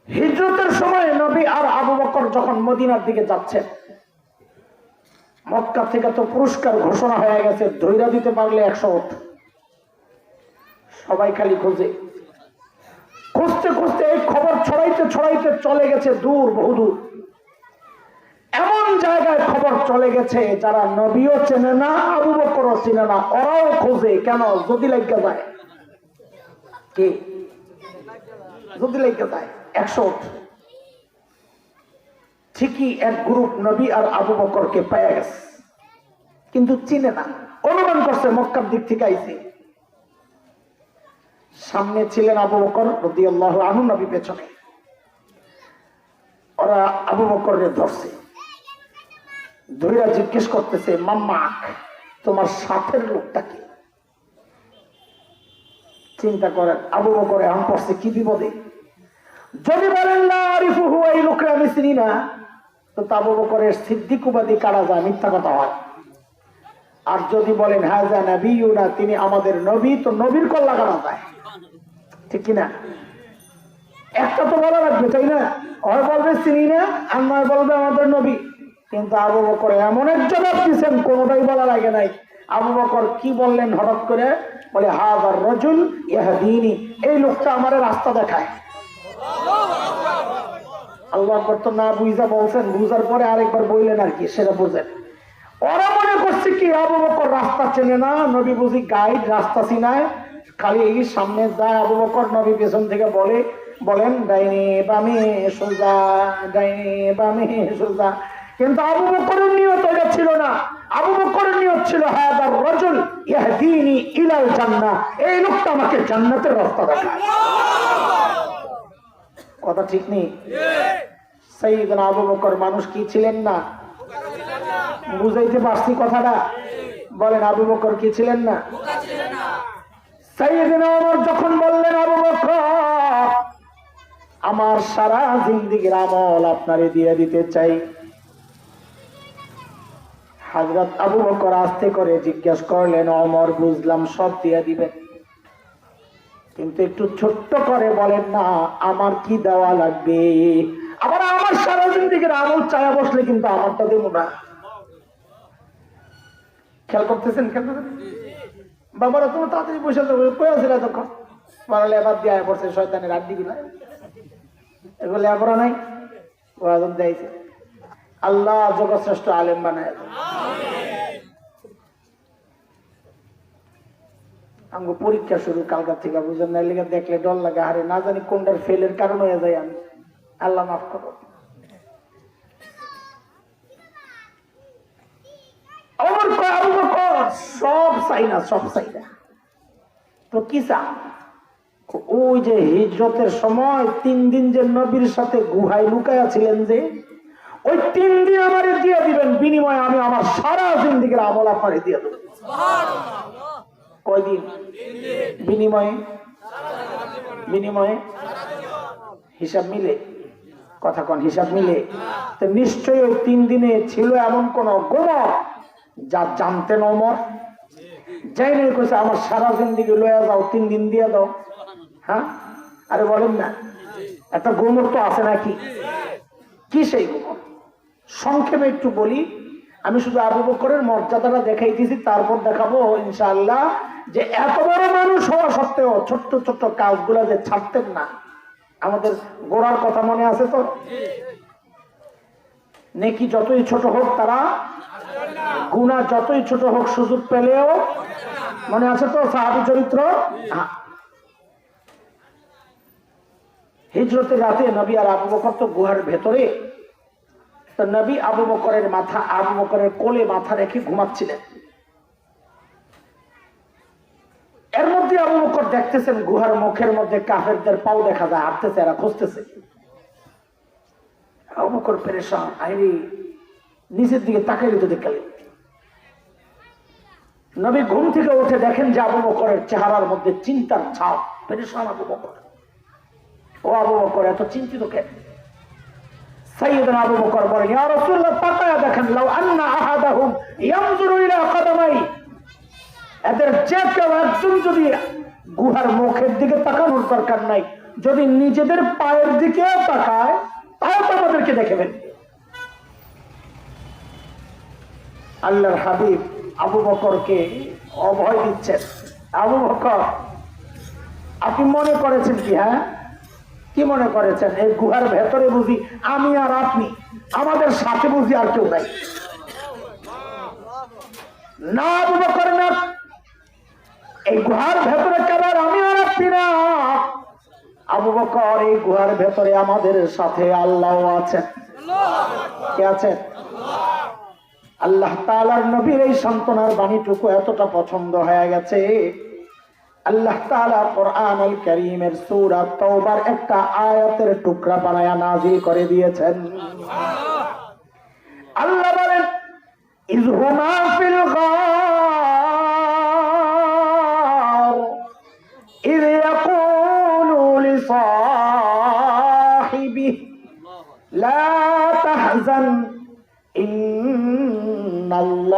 হিজরতের সময় নবী আর আবু বকর যখন মদিনার দিকে যাচ্ছেন, মক্কা থেকে তো পুরস্কার ঘোষণা হয়ে গেছে, ধৈর্য দিতে পারলে 100 উঠ। সবাই খালি খোঁজে, খুঁজতে খুঁজতে এই খবর ছড়াইতে ছড়াইতে চলে গেছে দূর, বহুদূর। এমন জায়গায় খবর চলে গেছে যারা নবীও চেনে না, আবু বকরও চেনে না, ওরাও খোঁজে। কেন? যদি লাগা যায়, কি যদি লাগা যায় 100 উঠ। ঠিকই এক গ্রুপ নবী আর আবু বকরকে পেয়ে গেছে, কিন্তু চিনে না। অনুমান করছে মক্কার দিক থেকে আইছে। সামনে ছিলেন আবু বকর রাদিয়াল্লাহু আনহু, নবী পেছনে। ওরা আবু বকরের ধরছে, ধৈরা জিজ্ঞেস করতেছে, মাম্মা তোমার সাথের লোকটা কি? চিন্তা করেন, আবু বকর এখন পড়ছে কি বিপদে। যদি বলেন লা আরিফুহু, এই লোকরা আমি চিনি না, তো আবু বকরের সিদ্দিক উপাধি কাটা যায়, মিথ্যা কথা হয়। আর যদি বলেন হাজা নবিয়ুনা, তিনি আমাদের নবী, তো নবীর কল্লা কাটা যায়, ঠিক কিনা? একটা তো বলা লাগবে, তাই না? হয় বলবে চিনি না, আর নয় বলবে আমাদের নবী। কিন্তু আবু বকর এমন এক জবাব দিচ্ছেন, কোনোটাই বলা লাগে নাই। আবু বকর কি বললেন হঠাৎ করে? বলে হাযার রাজুল ইয়াহদিনি, এই লোকটা আমারে রাস্তা দেখায়। আল্লাহ আকবার। তো না বুঝা বলছেন, বুঝার পরে আরেকবার বললেন আর কি, সেটা বুঝেন। ওরা মনে করছে কি আবু বকর রাস্তা চেনে না, নবী বুঝি গাইড, রাস্তা চিনায়, খালি এই সামনে যায় আবু বকর, নবী পেছন থেকে বলেন ডাইনে বামে সোজা, ডাইনে বামে সোজা। কিন্তু আবু বকরের নিয়ত এটা ছিল না। আবু বকরের নিয়ত ছিল হাযার রাজুল ইয়াহদিনি ইলাল জান্নাহ, এই লোকটা আমাকে জান্নাতের রাস্তা দেখায়। কথা ঠিক নেই? সাইয়েদনা আবু বকর মানুষ কি ছিলেন না? বুঝাইতে পারছি কথাটা? বলেন, আবু বকর কি ছিলেন না? সাইয়েদনা ওমর যখন বললেন আবু বকর আমার সারা জিন্দেগীর আমল আপনারে দিয়ে দিতে চাই, হযরত আবু বকর আস্তে করে জিজ্ঞেস করলেন, ওমর বুঝলাম সব দিয়ে দিবেন, কিন্তু একটু ছোট্ট করে বলেন না আমার কি দেওয়া লাগবে। আবার আমার সারা জিন্দেগীর আমল চায়া বসলে কিন্তু আমারটা দেবো না। খেয়াল করতেছেন? খেয়াল করতেছেন? বাবারা তুমি তাড়াতাড়ি বসে যাবে, কই আছিল তখন? মারা লেবার দিয়ে পড়ছে, শয়তানের আড্ডি গুলা, এগুলো লেবরা নাই, ওয়াজন দিয়েছে। আল্লাহ জগৎশ্রেষ্ঠ আলেম বানায়। আমগো পরীক্ষা শুরু কালকা থেকে, বুঝেন না? লেগে দেখলে ডর লাগে, আরে না জানি কোনটার ফেলের কারণ হয়ে যায়। আমি আল্লাহ মাফ করো। সব চাই না, সব চাই না, তো কি চান? ওই যে হিজরতের সময় 3 দিন যে নবীর সাথে গুহায় লুকায়া ছিলেন, যে ওই 3 দিন আমারে দিয়ে দিবেন, বিনিময়ে আমি আমার সারা জিন্দেগীর আমল আপনারে দিয়ে দেব। কয়দিন বিনিময়ে? বিনিময়ে হিসাব মিলে? কথা কোন হিসাব মিলে? তো নিশ্চয়ই ওই 3 দিনে ছিল এমন কোন গোমর যা জানতেন ওমর, যাই নাই কইছে আমার সারা জিন্দেগি লয়া যাও, 3 দিন দিয়ে দাও। হ্যাঁ, আরে বলেন না, একটা গোমর তো আছে নাকি? কি সেই গোমর? সংক্ষেপে একটু বলি, আমি শুধু আবু বকরের মর্যাদাটা দেখাইতেছি, তারপর দেখাবো ইনশাআল্লাহ যে এত বড় মানুষ হওয়া সত্ত্বেও ছোট্ট ছোট্ট কাজগুলো যে ছাড়তেন না। আমাদের গোড়ার কথা মনে আছে তো? নেকি যতই ছোট হোক তারা, গুনাহ যতই ছোট হোক সুযোগ পেলেও, মনে আছে তো সাহাবী চরিত্র? হিজরতের রাতে নবী আর আবু বকর তো গুহার ভেতরে, তো নবী আবু বকরের মাথা, আবু বকরের কোলে মাথা রেখে ঘুমাচ্ছিলেন। এর মধ্যে আবু বকর দেখতেছেন গুহার মুখের মধ্যে কাফেরদের পাও দেখা যায়, হাঁটতেছে, এরা খুঁজতেছে। আবু বকর পেরেশান, আইনি নিচের দিকে তাকাইলে তো দেখলেন। নবী ঘুম থেকে উঠে দেখেন যে আবু বকরের চেহারার মধ্যে চিন্তার ছাপ। পেরেশান আবু বকর। ও আবু বকর, এত চিন্তিত কেন? সাইয়েদনা আবু বকর বলেন, ইয়া রাসূলুল্লাহ, তাকায়া দেখেন, লাউ আন্না আহাদাহুম ইয়ানজুরু ইলা কদামাই, এদের যে কেউ একজন যদি গুহার মুখের দিকে তাকানোর দরকার নাই, যদি নিজেদের পায়ের দিকে তাকায় তাও তো আমাদেরকে দেখে ফেলবে। আল্লাহর হাবিব আবু বকরকে অভয় দিচ্ছেন। আবু বকর, আপনি মনে করেছেন কি? হ্যাঁ, কি মনে করেছেন এই গুহার ভেতরে বুঝি আমি আর আপনি, আমাদের সাথে বুঝি আর কেউ নাই? না আবু বকর না, এই গুহার ভেতরে কেবল আমি আর আপনি না আবু বকর, এই গুহার ভেতরে আমাদের সাথে আল্লাহ আছেন। কে আছেন? আল্লাহ তাআলার নবীর এই সান্ত্বনার বাণীটুকু এতটা পছন্দ হয়ে গেছে, আল্লাহ তাআলা কোরআনুল কারীমের সূরা তাওবার একটা আয়াতের টুকরা বানায়া নাযিল করে দিয়েছেন। আল্লাহ বলেন, ইযহুমা ফিল গার ইয ইয়াকুলু লিসাহিবিহি লা তাহজান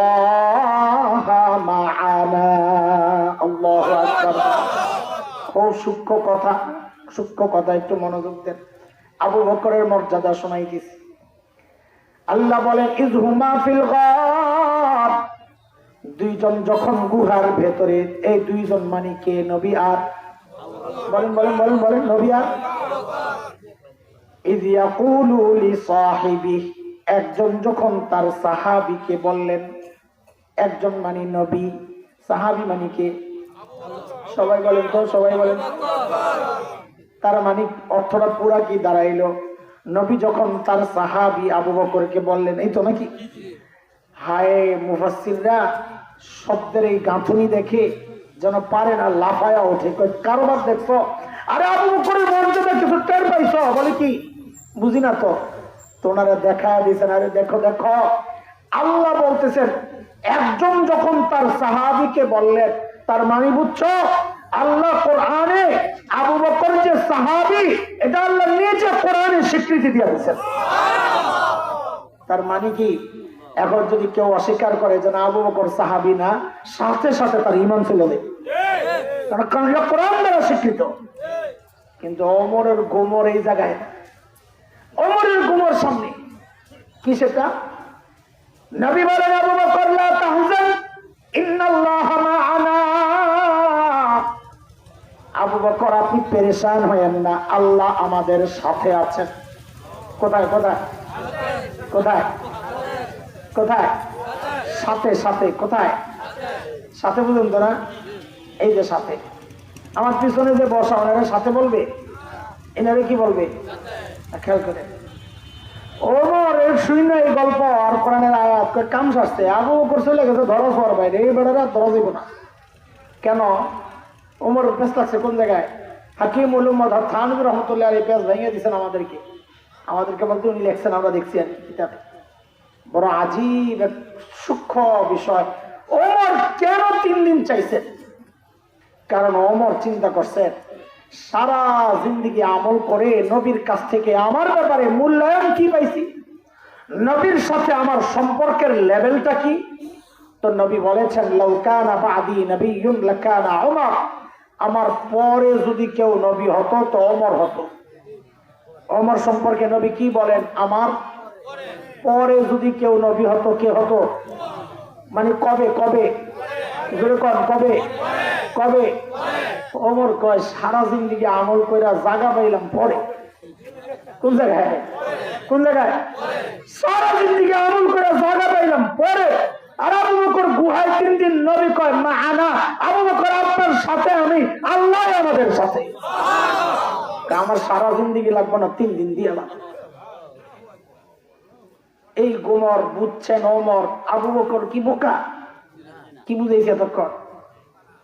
ইন্নাল্লাহা মা'ানা। আল্লাহু আকবার। খুব সূক্ষ্ম কথা, সূক্ষ্ম কথা, একটু মনোযোগ দেন। আবু বকরের মর্যাদা শোনাই দিছি। আল্লাহ বলেন, ইযহুমা ফিল গার, দুইজন যখন গুহার ভেতরে, এই দুইজন মানে কে? নবী আর, বলেন বলেন বলেন বলেন, নবী আর। ইয ইয়াকুলু লিসাহিবিহি, একজন যখন তার সাহাবীকে বললেন, একজন মানে নবী, সাহাবী মানে কে? সবাই বলেন তো, সবাই বলেন। তার মানে অর্থটা পুরা কি দাঁড়াইলো? নবী যখন তার সাহাবী আবু বকরকে বললেন, এই তো নাকি? হায়, মুফাসসিররা শব্দের এই গাঁথুনি দেখে যেন পারে না, লাফায়া ওঠে। কারোবার দেখছো? আরে আবু বকরের মর্যাদা কিছু টের পাইছো? বলে কি বুঝি না তো, তোনারা দেখা দিয়েছেন। আরে দেখো দেখো, আল্লাহ বলতেছেন একজন যখন তার সাহাবীকে বললেন, তার মানে বুঝছো, আল্লাহ কোরআনে আবু বকর যে সাহাবী, এটা আল্লাহ নিজে কোরআনে স্বীকৃতি দিয়ে দিয়েছেন। তার মানে কি, এখন যদি কেউ অস্বীকার করে যে না আবু বকর সাহাবী না, সাথে সাথে তার ঈমান চলে যায়, কারণ কোরআন দ্বারা স্বীকৃত। কিন্তু ওমরের গোমর এই জায়গায়, ওমরের গোমর সামনে কি সেটা? নবী বলেন, আবু বকর লা তাহজান ইন্নাল্লাহা মা'ানা। আবু বকর, আপনি পেরেশান হয়েন না, আল্লাহ আমাদের সাথে আছেন। কোথায় কোথায় কোথায় কোথায়? সাথে সাথে কোথায়? সাথে বুঝুন তো না, এই যে সাথে। আমার পিছনে যে বসা, ওনারা সাথে বলবে, এনারে কি বলবে? খেয়াল করে ওমর এর শুনে এই গল্প আর কোরআনের আয়াত কাম শাস্তে আবু বকর চলে গেছে ধরা ছোঁয়ার বাইরে, এই বেড়ারা ধরা যাবে না। কেন? ওমর পেঁচ লাগছে কোন জায়গায়? হাকিম উলুম্মদ থানবী রহমতুল্লাহ আলাইহি পেঁচ ভেঙে দিয়েছেন আমাদেরকে বলতে উনি লেখছেন, আমরা দেখছি আর কিতাবে। বড় আজীব এক সূক্ষ্ম বিষয়। ওমর কেন 3 দিন চাইছেন? কারণ ওমর চিন্তা করছেন, সারা জিন্দেগি আমল করে নবীর কাছ থেকে আমার ব্যাপারে মূল্যায়ন কি পাইছি, নবীর সাথে আমার সম্পর্কের লেভেলটা কি। তো নবী বলেছেন, লাউ কানা বাদি নবিয়্যুন লাকানা উমর, আমার পরে যদি কেউ নবী হতো তো ওমর হতো। ওমর সম্পর্কে নবী কি বলেন? আমার পরে যদি কেউ নবী হতো, কে হতো? মানে কবে কবে কবে কবে? ওমর কয় সারা জিন্দেগি আমল কইরা জায়গা পাইলাম পরে। কোন জায়গায়? কোন জায়গায়? সারা জিন্দেগি আমল করে জায়গা পাইলাম পরে। আর আবু বকর গুহায় 3 দিন, নবী কয় মা আনা, আবু বকর আপনার সাথে আমি, আল্লাহ আমাদের সাথে। আমার সারা জিন্দেগি লাগবে না, 3 দিন দিয়ে লাগবে। এই গোমর বুঝছেন ওমর। আবু বকর কি বোকা? কি বুঝেছে এতক্ষণ?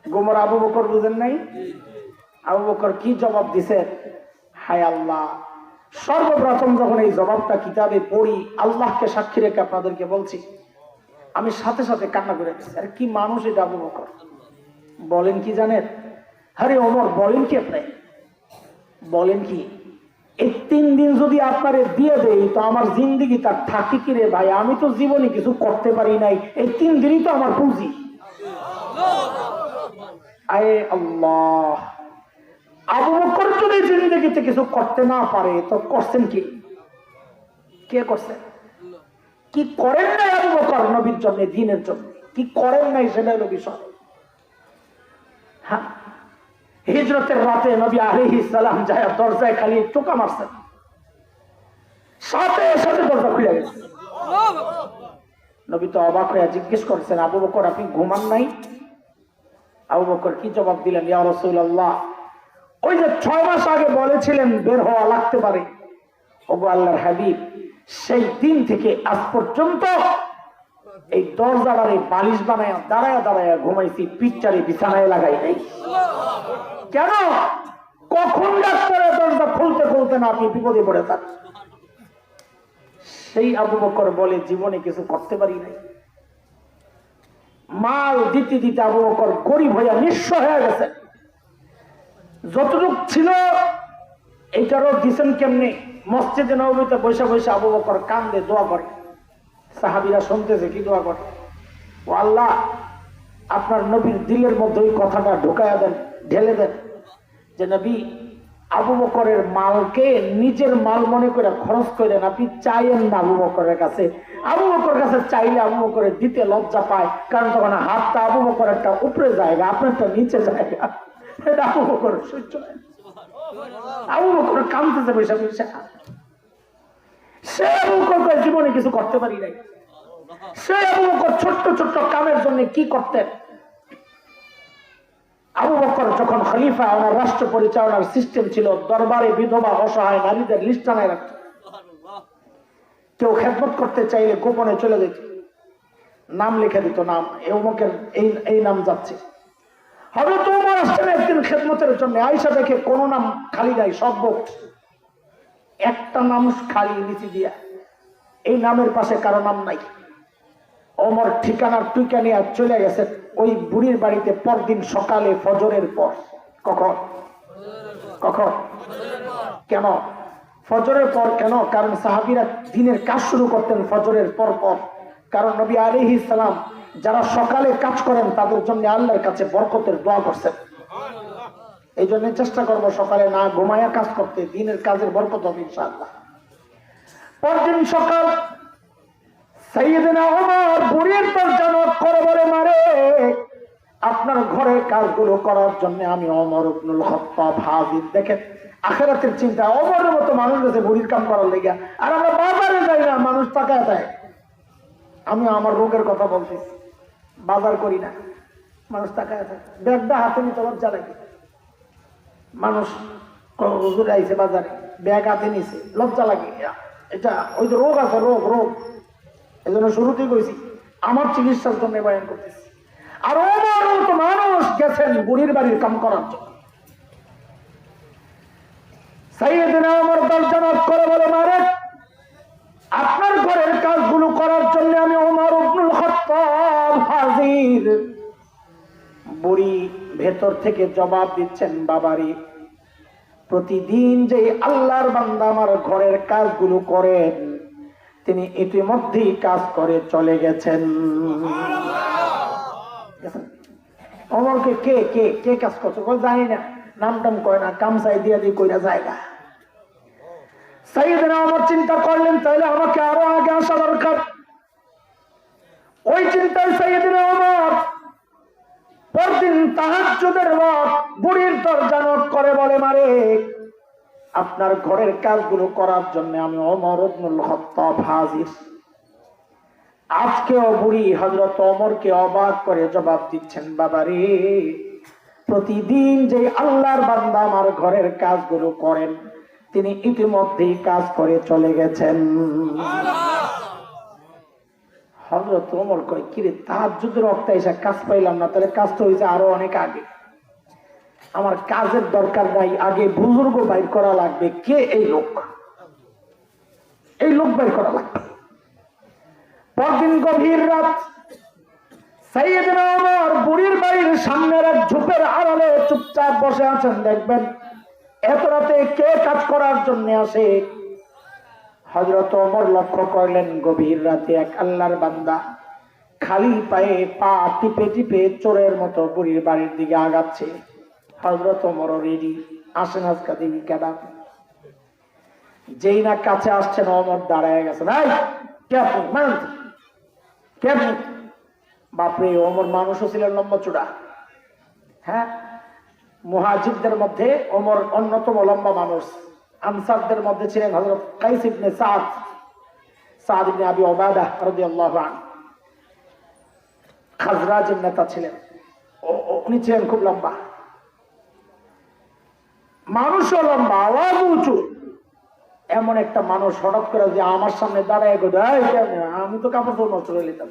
গোমর আবু বকর বুঝেন নাই? আবু বকর কি জবাব দিছে? হায় আল্লাহ! সর্বপ্রথম যখন এই জবাবটা কিতাবে পড়ি, আল্লাহকে সাক্ষী রেখে আপনাদেরকে বলছি, আমি সাথে সাথে কান্না করে দিচ্ছি। আর কি মানুষ এটা আবু বকর! বলেন কি জানেন? আরে ওমর বলেন কি আপনি? বলেন কি এই 3 দিন যদি আপনারে দিয়ে দেই তো আমার জিন্দেগি তার থাকি কি রে ভাই? আমি তো জীবনে কিছু করতে পারি নাই, এই 3 দিনই তো আমার পুঁজি। আয়ে আল্লাহ! আবু বকর যদি জিন্দেগিতে কিছু করতে না পারে তো করছেন কি? কে করছেন? কি করেন নাই আবু বকর নবীর জন্য, দ্বীনের জন্য কি করেন নাই সেটা হলো বিষয়। হ্যাঁ, হিজরতের রাতে নবী আলাইহিস সালাম যায় দরজায় খালি টোকা মারছেন, সাথে সাথে দরজা খুলে গেছে। নবী তো অবাক হয়ে জিজ্ঞেস করছেন, আবু বকর আপনি ঘুমান নাই? আবু বকর কি জবাব দিলেন? ইয়া রাসূলুল্লাহ, ওই যে 6 মাস আগে বলেছিলেন বের হওয়া লাগতে পারে, ওগো আল্লাহর হাবিব, সেই দিন থেকে আজ পর্যন্ত এই দরজাটারে বালিশ বানায় দাঁড়ায় দাঁড়ায় ঘুমাইছি, পিঠটারে বিছানায় লাগাই নাই। কেন? কখন ডাক্তারে দরজা খুলতে খুলতে না আপনি বিপদে পড়ে থাক। সেই আবু বকর বলে জীবনে কিছু করতে পারি নাই। মাল দিতে দিতে আবু বকর গরিব হইয়া নিঃস্ব হয়ে গেছে। যতটুক ছিল এইটারও দিছেন কেমনে? মসজিদে নববীতে বসে বসে আবু বকর কান্দে, দোয়া করে। সাহাবীরা শুনতেছে কি দোয়া করে? ও আল্লাহ, আপনার নবীর দিলের মধ্যে ওই কথাটা ঢুকায়া দেন, ঢেলে দেন যে নবী আবু বকরের মালকে নিজের মাল মনে করে খরচ করেন, আপনি চাইেন না আবু বকরের কাছে। আবু বকরের কাছে চাইলে আবু বকরের দিতে লজ্জা পায়, কারণ তখন হাতটা আবু বকরেরটা উপরে জায়গা, আপনারটা নিচে জায়গা। এটা আবু বকর সহ্য হয়। আবু বকর কাঁদতেছে বৈশা বৈশা। সে আবু বকর জীবনে কিছু করতে পারি নাই। সে আবু বকর ছোট্ট ছোট্ট কামের জন্য কি করতেন? আবু বকর যখন খলিফা, ওনার রাষ্ট্র পরিচালনার সিস্টেম ছিল, দরবারে বিধবা অসহায় নারীদের লিস্ট আনায় রাখত। কেউ খেদমত করতে চাইলে গোপনে চলে যেত, নাম লিখে দিত, নাম অমুকের এই নাম যাচ্ছে। হযরত ওমর আসছেন একদিন খেদমতের জন্য, আয়েশা দেখে কোনো নাম খালি নাই, সব বুকড। একটা নাম খালি নিচে দিয়া, এই নামের পাশে কারো নাম নাই। ওমর ঠিকানার টুইকা নিয়ে চলে গেছে ওই বুড়ির বাড়িতে পরদিন সকালে ফজরের পর। কখন? কখন? কেন ফজরের পর? কেন? কারণ সাহাবীরা দিনের কাজ শুরু করতেন ফজরের পর পর। কারণ নবী আলাইহিস সালাম যারা সকালে কাজ করেন তাদের জন্য আল্লাহর কাছে বরকতের দোয়া করছেন। এই জন্য চেষ্টা করবো সকালে না ঘুমায়া কাজ করতে, দিনের কাজের বরকত হবে ইনশাআল্লাহ। পরদিন সকাল সাইয়েদনা ওমর বুড়ির দরজা নক করে বলে, মারে আপনার ঘরের কাজগুলো করার জন্য আমি ওমর ইবনুল খাত্তাব হাজির। দেখেন আখিরাতের চিন্তা, ওমরের মতো মানুষ আছে বুড়ির কাম করার লেগা। আর আমরা বাজারে যাই না, মানুষ তাকায় দেয়। আমি আমার রোগের কথা বলতেছি, বাজার করি না, মানুষ তাকায় দেয়। ব্যাগটা হাতে নিতে লজ্জা লাগে। মানুষ হুজুর আইছে বাজারে, ব্যাগ হাতে নিছে, লজ্জা লাগে। এটা ওই যে রোগ আছে, রোগ রোগ। এই জন্য শুরুতেই কইছি আমার চিকিৎসার জন্য বয়ান করতেছি। আর ওমর মতো মানুষ গেছেন বুড়ির বাড়ির কাম করার জন্য। সাইয়েদনা ওমর দরজা নক করে বলে, মারে আপনার ঘরের কাজগুলো করার জন্য আমি ওমর ইবনুল খাত্তাব হাজির। বুড়ি ভেতর থেকে জবাব দিচ্ছেন, বাবারে প্রতিদিন যে আল্লাহর বান্দা আমার ঘরের কাজগুলো করেন তিনি ইতিমধ্যেই কাজ করে চলে গেছেন। অমরকে কে কে কে কাজ করছে? জানি না, নাম টাম কয় না, কামসাই দিয়া দিয়ে কইরা জায়গা। সাইয়েদনা ওমর চিন্তা করলেন, তাহলে আমাকে আরো আগে আসা দরকার। ওই চিন্তায় সাইয়েদনা ওমর পরদিন তাহাজ্জুদের ওয়াক্ত বুড়ির দরজা নক করে বলে, মারে আপনার ঘরের কাজগুলো করার জন্য আমি ওমর ইবনুল খাত্তাব হাজির। আজকেও বুড়ি হযরত ওমরকে অবাক করে জবাব দিচ্ছেন, বাবারে প্রতিদিন যে আল্লাহর বান্দা আমার ঘরের কাজগুলো করেন তিনি ইতিমধ্যেই কাজ করে চলে গেছেন। হযরত ওমর কয়, কিরে তাহাজ্জুদের ওয়াক্তে এসে কাজ পাইলাম না, তাহলে কাজ তো হয়েছে আরো অনেক আগে। আমার কাজের দরকার নাই, আগে বুজুর্গ বাইর করা লাগবে। কে এই লোক? এই লোক বাইর করা লাগবে। পরদিন গভীর রাত সাইয়েদনা ওমর বুড়ির বাড়ির সামনের এক ঝোপের আড়ালে চুপচাপ বসে আছেন। দেখবেন এত রাতে কে কাজ করার জন্য আসে? হযরত ওমর লক্ষ্য করলেন গভীর রাতে এক আল্লাহর বান্দা খালি পায়ে পা টিপে টিপে চোরের মতো বুড়ির বাড়ির দিকে আগাচ্ছে। হযরত ওমরও রেডি, আসেন আজকা দিবি কেডা। যেই না কাছে আসছেন ওমর দাঁড়ায় গেছেন। এই কে আপনি? কে আপনি? বাপরে, ওমর মানুষও ছিলেন লম্বা চূড়া। হ্যাঁ, মুহাজিরদের মধ্যে ওমর অন্যতম লম্বা মানুষ। আনসারদের মধ্যে ছিলেন হযরত কাইস ইবনে সাদ ইবনে আবি উবাদা রাদিয়াল্লাহু আনহু, খাজরাজের নেতা ছিলেন। উনি ছিলেন খুব লম্বা, মানুষও লম্বা, আওয়াজ উঁচু। এমন একটা মানুষ হঠাৎ করে যে আমার সামনে দাঁড়ায় গোদায়, আমি তো কাপড় চোপড় নষ্ট করে নিতাম।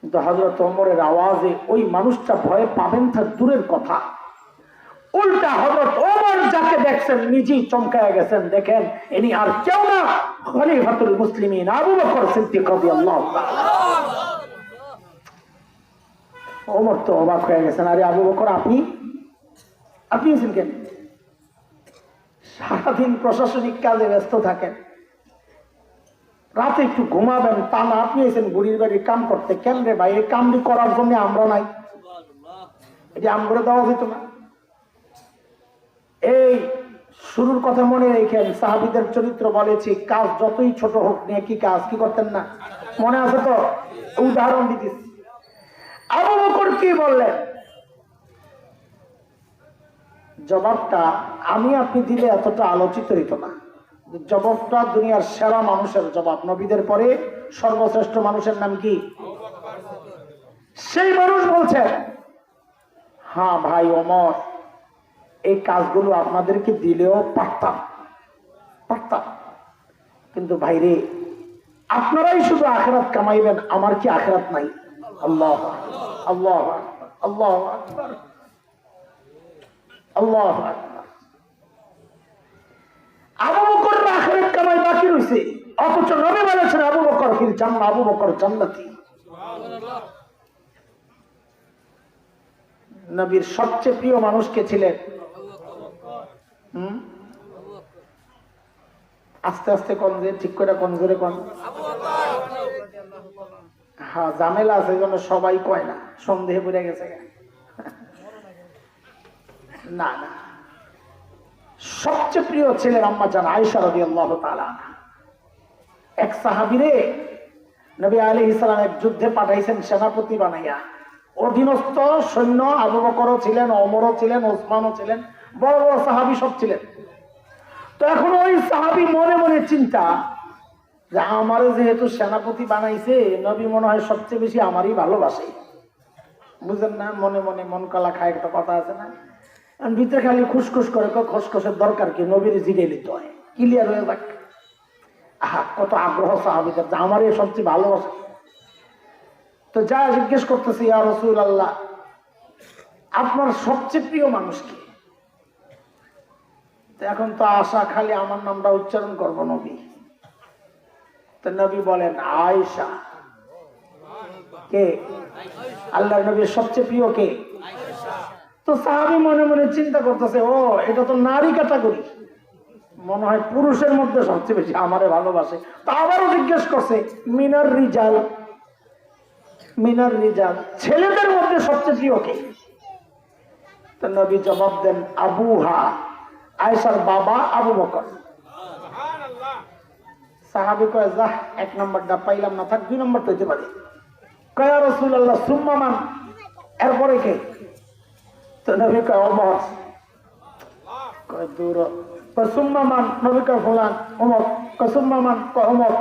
কিন্তু হযরত ওমরের আওয়াজে ওই মানুষটা ভয়ে পাবেন তা দূরের কথা, উল্টা হযরত ওমর যাকে দেখছেন নিজেই চমকায় গেছেন। দেখেন ইনি আর কেউ না, খলিফাতুল মুসলিমিন আবু বকর সিদ্দিক রাদিয়াল্লাহু তাআলা। ওমর তো অবাক হয়ে গেছেন, আরে আবু বকর আপনি এসেছেন কেন? সারাদিন প্রশাসনিক কাজে ব্যস্ত থাকেন, রাতে একটু ঘুমাবেন তা না, আপনি এসেছেন বুড়ির বাড়ির কাম করতে। কেন রে ভাই? এই কামটি করার জন্য আমরা নাই, এটি আম করে দেওয়া যেত না? এই শুরুর কথা মনে রেখেন, সাহাবীদের চরিত্র বলেছি, কাজ যতই ছোট হোক নিয়ে কি কাজ কি করতেন না? মনে আছে তো? উদাহরণ দিতেছি। আবু বকর কি বললেন? জবাবটা আমি আপনি দিলে এতটা আলোচিত হইত না। জবাবটা দুনিয়ার সেরা মানুষের জবাব। নবীদের পরে সর্বশ্রেষ্ঠ মানুষের নাম কি? সেই মানুষ বলছেন, হ্যাঁ ভাই ওমর, এই কাজগুলো আপনাদেরকে দিলেও পারতাম, কিন্তু ভাইরে আপনারাই শুধু আখিরাত কামাইবেন, আমার কি আখিরাত নাই? আল্লাহ আল্লাহ আল্লাহ আকবার, আল্লাহ আকবার। আবু বকর আখিরাত কামাই বাকি রইছে, অথচ নবী বলেছেন আবু বকর ফিল জান্নাহ, আবু বকর জান্নাতি। নবীর সবচেয়ে প্রিয় মানুষ কে ছিলেন? আস্তে আস্তে কোন যে ঠিক করে কোন জোরে কোন। হ্যাঁ, ঝামেলা আছে, জন্য সবাই কয় না, সন্দেহে পড়ে গেছে। না না, সবচেয়ে প্রিয় ছিলেন আম্মা জান আয়েশা রাদিয়াল্লাহু তাআলা। এক সাহাবীরে নবী আলাইহিস সালাম এক যুদ্ধে পাঠাইছেন সেনাপতি বানাইয়া। অধীনস্থ সৈন্য আবু বকরও ছিলেন, ওমরও ছিলেন, ওসমানও ছিলেন, বড় বড় সাহাবী সব ছিলেন। তো এখন ওই সাহাবী মনে মনে চিন্তা যে আমারে যেহেতু সেনাপতি বানাইছে, নবী মনে হয় সবচেয়ে বেশি আমারই ভালোবাসে। বুঝেন না? মনে মনে মন কলা খায়, একটা কথা আছে না? ভিতরে খালি খুশখুশ করে, খসখসের দরকার কি? নবীর জিগে নিতে হয়, ক্লিয়ার হয়ে যাক। আহা, কত আগ্রহ সাহাবীদের যে আমারই সবচেয়ে ভালোবাসে। তো যা জিজ্ঞেস করতেছি, ইয়া রাসূলুল্লাহ, আপনার সবচেয়ে প্রিয় মানুষ কি? এখন তো আশা খালি আমার নামটা উচ্চারণ করবো নবী। তো নবী বলেন আয়েশা। কে? আল্লাহর নবীর সবচেয়ে প্রিয় কে? তো সাহাবী মনে মনে চিন্তা করতেছে, ও এটা তো নারী ক্যাটাগরি, মনে হয় পুরুষের মধ্যে সবচেয়ে বেশি আমারে ভালোবাসে। তো আবারও জিজ্ঞেস করছে, মিনার রিজাল, মিনার রিজাল, ছেলেদের মধ্যে সবচেয়ে প্রিয় কে? তো নবী জবাব দেন আবুহা, আয়েশার বাবা আবু বকর। সাহাবী কয় যা, 1 নম্বরটা পাইলাম না, থাক 2 নম্বর তো হইতে পারে। কয় ইয়া রাসূলুল্লাহ সুম্মা মান, এরপরে কে? তো নবী কয় ওমর। কয় দূর। কয় সুম্মা মান, নবী কয় ফুলান। ওমর। কয় সুম্মা মান, কয় ওমর।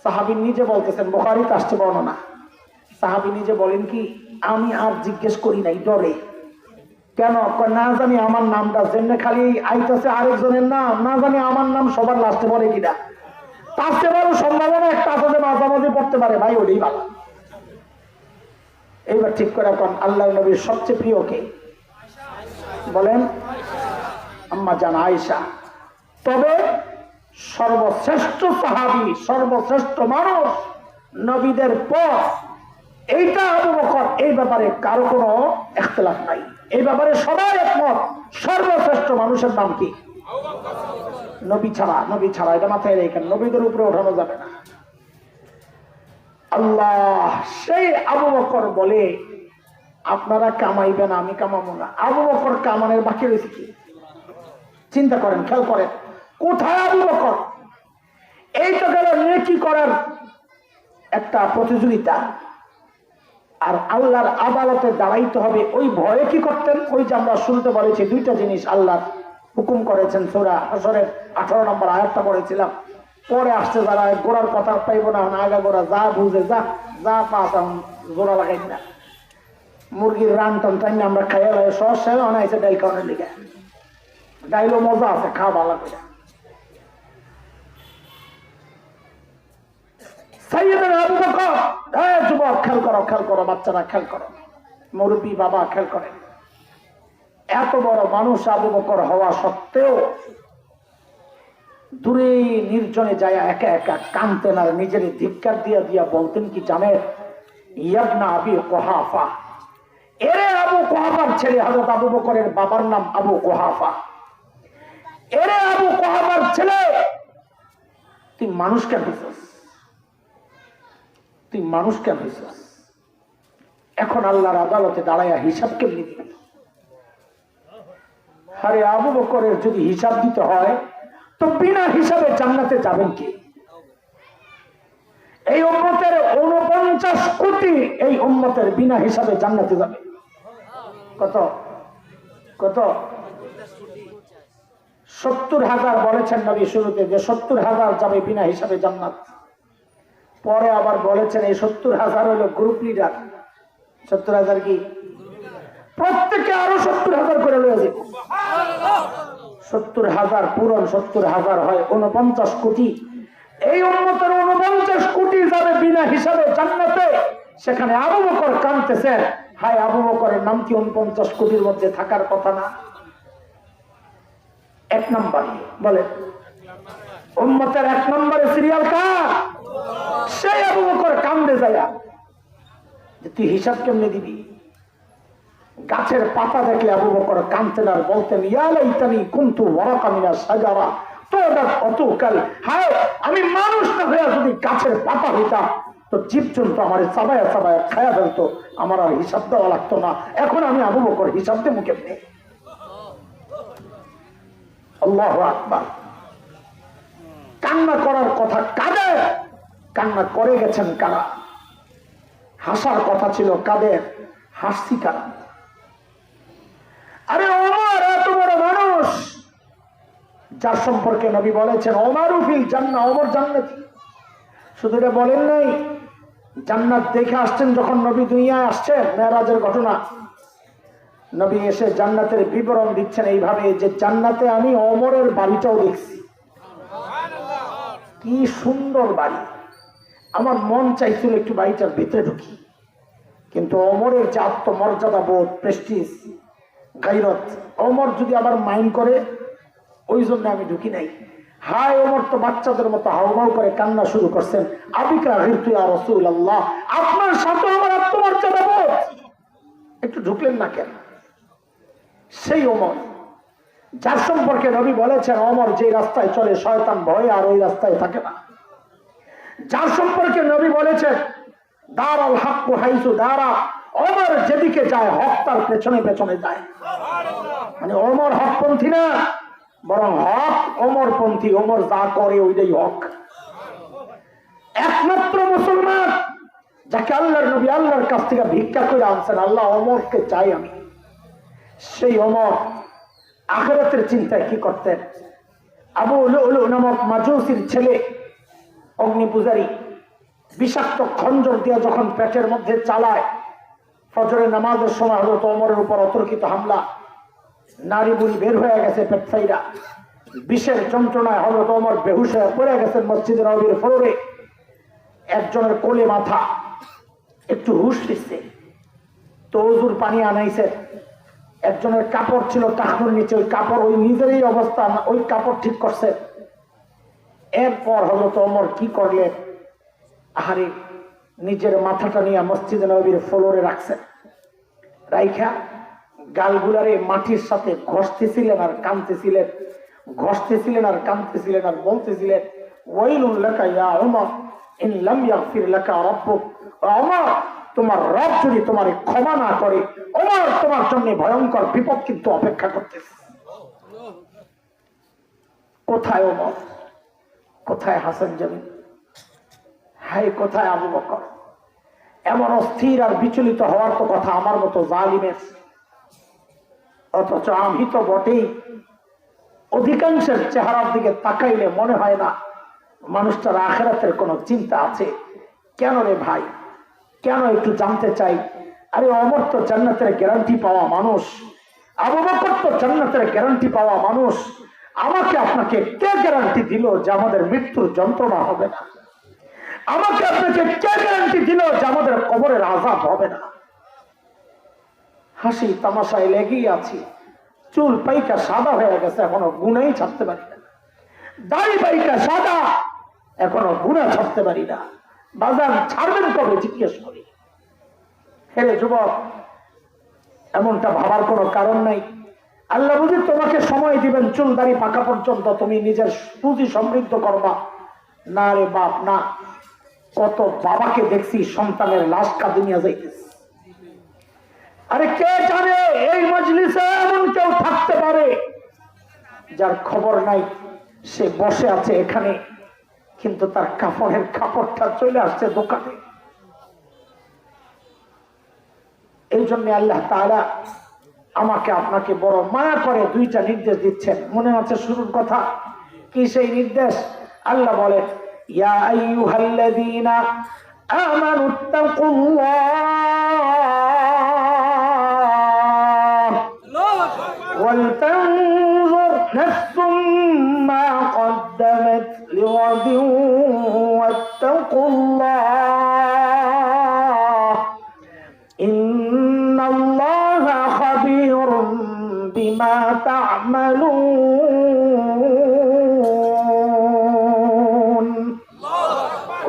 সাহাবী নিজে বলতেছেন, বুখারীতে আসছে বর্ণনা। সাহাবী নিজে বলেন কি, আমি আর জিজ্ঞেস করি নাই, ডরে। কেন? না জানি আমার নামটা যেমনি খালি আইতেছে আরেকজনের নাম, না জানি আমার নাম সবার লাস্টে পড়ে কিনা। তার চেয়ে বড় সম্ভাবনা একটা আছে যে মাঝামাঝি পড়তে পারে, ভাই ওটাই ভালো। এইবার ঠিক করে এখন আল্লাহ নবীর সবচেয়ে প্রিয় কে? বলেন আম্মা জান আয়েশা। তবে সর্বশ্রেষ্ঠ সাহাবী, সর্বশ্রেষ্ঠ মানুষ নবীদের পর এইটা আবু বকর। এই ব্যাপারে কারো কোনো ইখতিলাফ নাই, এই ব্যাপারে সবাই একমত। সর্বশ্রেষ্ঠ মানুষের নাম কি? নবী ছাড়া, নবী ছাড়া, এটা মাথায় রেখেন, নবীদের উপরে ওঠানো যাবে না। আল্লাহ সেই আবু বকর বলে আপনারা কামাইবেন, আমি কামাবো না। আবু বকর কামানের বাকি রয়েছে কি? চিন্তা করেন, খেয়াল করেন, কোথায় আবু বকর? এই তো গেল নেকি করার একটা প্রতিযোগিতা, আর আল্লাহর আদালতে দাঁড়াইতে হবে ওই ভয়ে কি করতেন? ওই যে আমরা শুনতে বলেছি 2টা জিনিস আল্লাহ হুকুম করেছেন, সূরা হাশরের 18 নম্বর আয়াতটা পড়েছিলাম। পরে আসছে যারা গোড়ার কথা পাইব না, আগা গোড়া যা বুঝে যা যা পাস জোড়া লাগাই না। মুরগির রান টান টাইম আমরা খাইয়া লাগে সহজ সাহেব অনাইছে ডাইল খাওয়ানোর লিগে। ডাইলও মজা আছে, খাওয়া ভালো করে। সাইয়েদনা আবু বকর, যুবক খেয়াল করো, খেয়াল করো, বাচ্চারা খেয়াল করো, মুরব্বী বাবা খেয়াল করেন। এত বড় মানুষ আবু বকর হওয়া সত্ত্বেও দূরে নির্জনে যায় একা একা কাঁদতেন, আর নিজের ধিক্কার দিয়া দিয়া বলতেন কি জানেন? ইয়াবনা আবি কুহাফা, এরে আবু কুহাফার ছেলে। হযরত আবু বকরের বাবার নাম আবু কুহাফা। এরে আবু কুহাফার ছেলে, তুই মানুষ কেন হইছিস? তুই মানুষ কেন হইছিস? এখন আল্লাহর আদালতে দাঁড়াইয়া হিসাব কেমনি দিবি? আরে আবু বকরের যদি হিসাব দিতে হয় তো বিনা হিসাবে জান্নাতে যাবেন কি? এই উম্মতের 49 কোটি এই উম্মতের বিনা হিসাবে জান্নাতে যাবে। কত কত? 70,000 বলেছেন নবী শুরুতে, যে 70,000 যাবে বিনা হিসাবে জান্নাত। পরে আবার বলেছেন এই 70,000 হলো গ্রুপ লিডার। 70,000 কি? প্রত্যেকে আরো 70,000 করে লয়ে যাবে। 70,000 পূরণ 70,000 হয় 49 কোটি। এই উম্মতের 49 কোটি যাবে বিনা হিসাবে জান্নাতে। সেখানে আবু বকর কাঁদতেছেন, হায় আবু বকরের নাম কি 49 কোটির মধ্যে থাকার কথা না? 1 নম্বর বলে উম্মতের 1 নম্বরে সিরিয়াল কার? সেই আবু বকর কান্দে যায় যে তুই হিসাব কেমনে দিবি? গাছের পাতা দেখলে আবু বকর কাঁদতেন আর বলতেন ইয়া লাইতানি কুনতু ওয়ারাকা মিনাশ শাজারা তুদাকাল। হায় আমি মানুষ না হয়ে যদি গাছের পাতা হইতাম তো জীবজন্তু আমার চাবায়া চাবায়া খায়া ফেলতো, আমার আর হিসাব দেওয়া লাগতো না। এখন আমি আবু বকর হিসাব দেবো কেমনে? আল্লাহু আকবার। কান্না করার কথা কাদের? কান্না করে গেছেন কারা? হাসার কথা ছিল কাদের? হাসছি কারা? আরে ওমর এত বড় মানুষ যার সম্পর্কে নবী বলেছেন ওমরু ফিল জান্নাহ, ওমর জান্নাতি। শুধু এটা বলেন নাই, জান্নাত দেখে আসছেন যখন নবী দুনিয়ায় আসছেন, মেরাজের ঘটনা। নবী এসে জান্নাতের বিবরণ দিচ্ছেন এইভাবে যে জান্নাতে আমি ওমরের বাড়িটাও দেখছি। কি সুন্দর বাড়ি! আমার মন চাইছিল একটু বাড়িটার ভিতরে ঢুকি, কিন্তু ওমরের যে আত্মমর্যাদা বোধ, প্রেস্টিজ, গায়রত, ওমর যদি আবার মাইন্ড করে, ওই জন্য আমি ঢুকি নাই। হায় ওমর তো বাচ্চাদের মতো হাউমাউ করে কান্না শুরু করছেন, আবিকা গিরতু ইয়া রাসূলুল্লাহ, আপনার সাথে আমার আত্মমর্যাদা বোধ, একটু ঢুকলেন না কেন? সেই ওমর যার সম্পর্কে নবী বলেছেন ওমর যে রাস্তায় চলে শয়তান ভয়ে আর ওই রাস্তায় থাকে না। যার সম্পর্কে নবী বলেছেন দারাল হাক্কু হাইসু দারা, ওমর যেদিকে যায় হক তার পেছনে পেছনে যায়। মানে ওমর হকপন্থী না, বরং হক ওমরপন্থী। ওমর যা করে ওইটাই হক। একমাত্র মুসলমান যাকে আল্লাহর নবী আল্লাহর কাছ থেকে ভিক্ষা করে আনছেন, আল্লাহ ওমরকে চাই আমি, সেই ওমর আখিরাতের চিন্তায় কি করতেন? আবু লুলু নামক মাজুসির ছেলে, অগ্নি পূজারী, বিষাক্ত খঞ্জর দিয়ে যখন পেটের মধ্যে চালায়, ফজরের নামাজের সময় হযরত ওমরের উপর অতর্কিত হামলা, নারী বুড়ি বের হয়ে গেছে পেট ফাইরা, বিষের যন্ত্রণায় হযরত ওমর বেহুশ হয়ে পড়ে গেছেন মসজিদের নববীর ফ্লোরে। একজনের কোলে মাথা, একটু হুশ ফিরছে, তো ওযুর পানি আনাইছে। একজনের কাপড় ছিল কাঁধের নিচে, ওই কাপড় ওই নিজেরই অবস্থা, ওই কাপড় ঠিক করছে। এরপর হযরত ওমর কি করলেন? আহারে, নিজের মাথাটা নিয়ে মসজিদে নববীর ফ্লোরে রাখছেন, রাইখা গালগুলারে মাটির সাথে ঘষতেছিলেন আর কাঁদতেছিলেন, ঘষতেছিলেন আর কাঁদতেছিলেন আর বলতেছিলেন, ওয়াইলুন লাকা ইয়া ওমর ইন লাম ইয়াগফির লাকা রাব্বুক। ওমর, তোমার রব যদি তোমার ক্ষমা না করে, ওমর তোমার জন্য ভয়ঙ্কর বিপদ কিন্তু অপেক্ষা করতেছে। কোথায় ওমর? কোথায় হাসান জমিন? হাই, কোথায় আবু বকর? এমন অস্থির আর বিচলিত হওয়ার তো কথা আমার মতো জালিমের। অথচ আমি তো বটেই, অধিকাংশের চেহারার দিকে তাকাইলে মনে হয় না মানুষটার আখিরাতের কোনো চিন্তা আছে। কেন রে ভাই, কেন একটু জানতে চাই। আরে ওমর তো জান্নাতের গ্যারান্টি পাওয়া মানুষ, আবু বকর তো জান্নাতের গ্যারান্টি পাওয়া মানুষ। আমাকে আপনাকে কে গ্যারান্টি দিল যে আমাদের মৃত্যুর যন্ত্রণা হবে না? আমাকে আপনাকে কে গ্যারান্টি দিল যে আমাদের কবরের আযাব হবে না? হাসি তামাশায় লেগেই আছি, চুল পাইকা সাদা হয়ে গেছে, এখনো গুনাই ছাড়তে পারি না। দাড়ি পাইকা সাদা, এখনো গুনাহ ছাড়তে পারি না। বাজান ছাড়বেন কবে জিজ্ঞেস করি? হেরে যুবক, এমনটা ভাবার কোনো কারণ নাই। আল্লাহ বুঝি তোমাকে সময় দিবেন চুল দাড়ি পাকা পর্যন্ত, তুমি নিজের পুঁজি সমৃদ্ধ করবা। না রে বাপ না। কত বাবাকে দেখছি সন্তানের লাশ কাঁদে নিয়ে যাইতেছে। আরে কে জানে এই মজলিসে এমন কেউ থাকতে পারে যার খবর নাই, সে বসে আছে এখানে, কিন্তু তার কাপড়ের কাপড়টা চলে আসছে দোকানে। এই জন্য আল্লাহ তাআলা আমাকে আপনাকে বড় মায়া করে দুইটা নির্দেশ দিচ্ছেন। মনে আছে শুরুর কথা কি সেই নির্দেশ? আল্লাহ বলে, ইয়া আইয়ুহাল্লাযীনা আমানুত্তাকুল্লাহ ওয়াল তানজুর নাফসুম মা কদ্দামাত লিগাদিন ওয়াত্তাকুল্লাহ ইন্নাল্লাহা খাবীরুম বিমা তা'মালুন।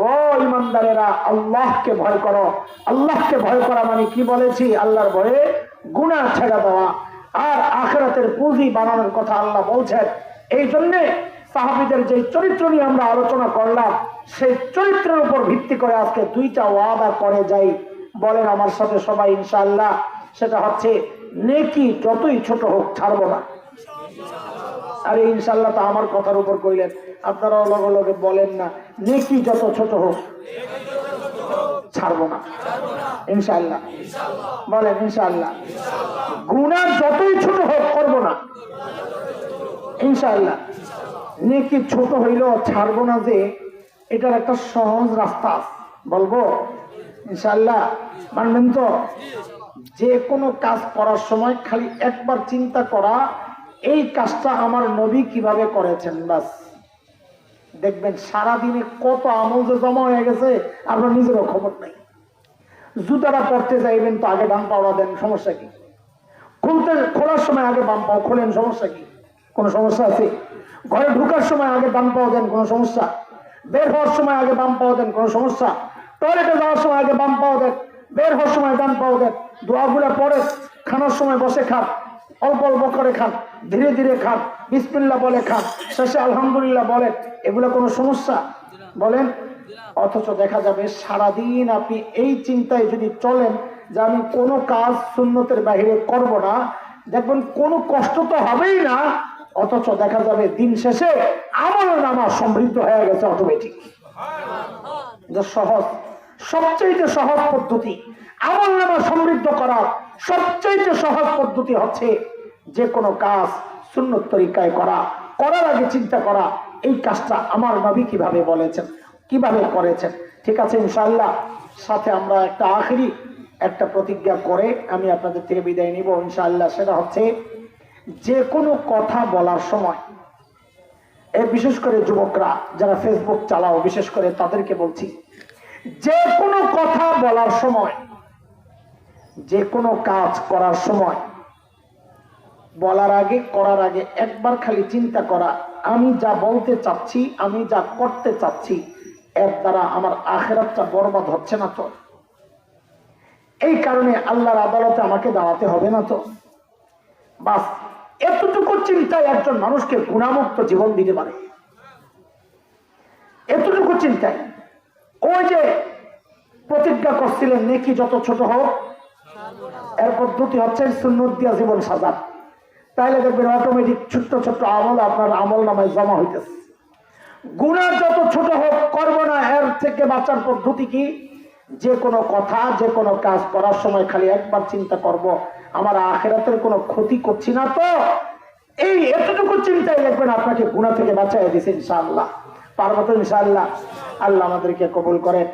ও ঈমানদারেরা, আল্লাহকে ভয় করো। আল্লাহকে ভয় করা মানে কি বলেছি? আল্লাহর ভয়ে গুনাহ ছেড়ে দেওয়া আর আখিরাতের পুঁজি বানানোর কথা আল্লাহ বলছেন। এই জন্য সাহাবীদের যে চরিত্র নিয়ে আমরা আলোচনা করলাম, সেই চরিত্রের উপর ভিত্তি করে আজকে দুইটা ওয়াদা করে যাই। বলেন আমার সাথে সবাই ইনশাআল্লাহ। সেটা হচ্ছে, নেকি যতই ছোট হোক ছাড়বো না। আরে ইনশাআল্লাহ তো আমার কথার উপর কইলেন, আপনারাও লগে লগে বলেন না, নেকি যত ছোট হোক ছাড়বো না ইনশাআল্লাহ। বলেন ইনশাআল্লাহ। গুনাহ যতই ছোট হোক করবো না ইনশাআল্লাহ। নেকি ছোট হইলেও ছাড়বো না, যে এটার একটা সহজ রাস্তা আছে, বলবো ইনশাআল্লাহ। মানবেন তো? যে কোনো কাজ করার সময় খালি একবার চিন্তা করা, এই কাজটা আমার নবী কিভাবে করেছেন, বাস দেখবেন সারাদিনে কত আমল যে জমা হয়ে গেছে আপনার নিজেরও খবর নাই। জুতাটা পড়তে চাইবেন তো আগে ডান পাওয়া দেন, সমস্যা কি? খোলার সময় আগে বাম পাও খোলেন, সমস্যা কি? কোনো সমস্যা আছে? ঘরে ঢুকার সময় আগে ডান পাওয়া দেন, কোনো সমস্যা? বের হওয়ার সময় আগে বাম পাওয়া দেন, কোনো সমস্যা? টয়লেটে যাওয়ার সময় আগে বাম পাওয়া দেন, বের হওয়ার সময় ডান পাওয়া দেন। দোয়াগুলা পরে খানার সময় বসে খান, অল্প অল্প করে খান, ধীরে ধীরে খান, বিসমিল্লাহ বলে খান, শেষে আলহামদুলিল্লাহ বলেন। এগুলো কোনো সমস্যা? বলেন অথচ দেখা যাবে সারাদিন আপনি এই চিন্তায় যদি চলেন যে আমি কোনো কাজ সুন্নতের বাইরে করব না, দেখবেন কোনো কষ্ট তো হবেই না, অথচ দেখা যাবে দিন শেষে আমল নামা সমৃদ্ধ হয়ে গেছে অটোমেটিক। সহজ, সবচেয়ে সহজ পদ্ধতি আমল নামা সমৃদ্ধ করার সবচেয়ে সহজ পদ্ধতি হচ্ছে যে কোনো কাজ সুন্নত তরিকায় করা, করার আগে চিন্তা করা এই কাজটা আমার নবী কিভাবে বলেছেন, কিভাবে করেছেন। ঠিক আছে, ইনশাআল্লাহ সাথে আমরা একটা আখেরি একটা প্রতিজ্ঞা করে আমি আপনাদের থেকে বিদায় নিব ইনশাআল্লাহ। সেটা হচ্ছে যে কোনো কথা বলার সময়, বিশেষ করে যুবকরা যারা ফেসবুক চালাও, বিশেষ করে তাদেরকে বলছি, যে কোনো কথা বলার সময়, যে কোনো কাজ করার সময়, বলার আগে করার আগে একবার খালি চিন্তা করা, আমি যা বলতে চাচ্ছি, আমি যা করতে চাচ্ছি, এর দ্বারা আমার আখিরাতটা বরবাদ হচ্ছে না তো? এই কারণে আল্লাহর আদালতে আমাকে দাঁড়াতে হবে না তো? বাস এতটুকু চিন্তায় একজন মানুষকে গুণামুক্ত জীবন দিতে পারে। এতটুকু চিন্তায় ওই যে প্রতিজ্ঞা করছিলেন নেকি যত ছোট হোক, এর পদ্ধতি হচ্ছে সুন্নত দিয়া জীবন সাজান। তাহলে দেখবেন অটোমেটিক ছোট্ট ছোট্ট আমল আপনার আমল নামায় জমা হইতেছে। গুনাহ যত ছোট হোক করব না, এর থেকে বাঁচার পদ্ধতি কি? যে কোনো কথা, যে কোনো কাজ করার সময় খালি একবার চিন্তা করব, আমার আখিরাতের কোনো ক্ষতি করছি না তো? এই এতটুকু চিন্তায় দেখবেন আপনাকে গুনাহ থেকে বাঁচাইয়া দিয়েছে ইনশাআল্লাহ। পারবো তো ইনশাআল্লাহ? আল্লাহ আমাদেরকে কবুল করেন।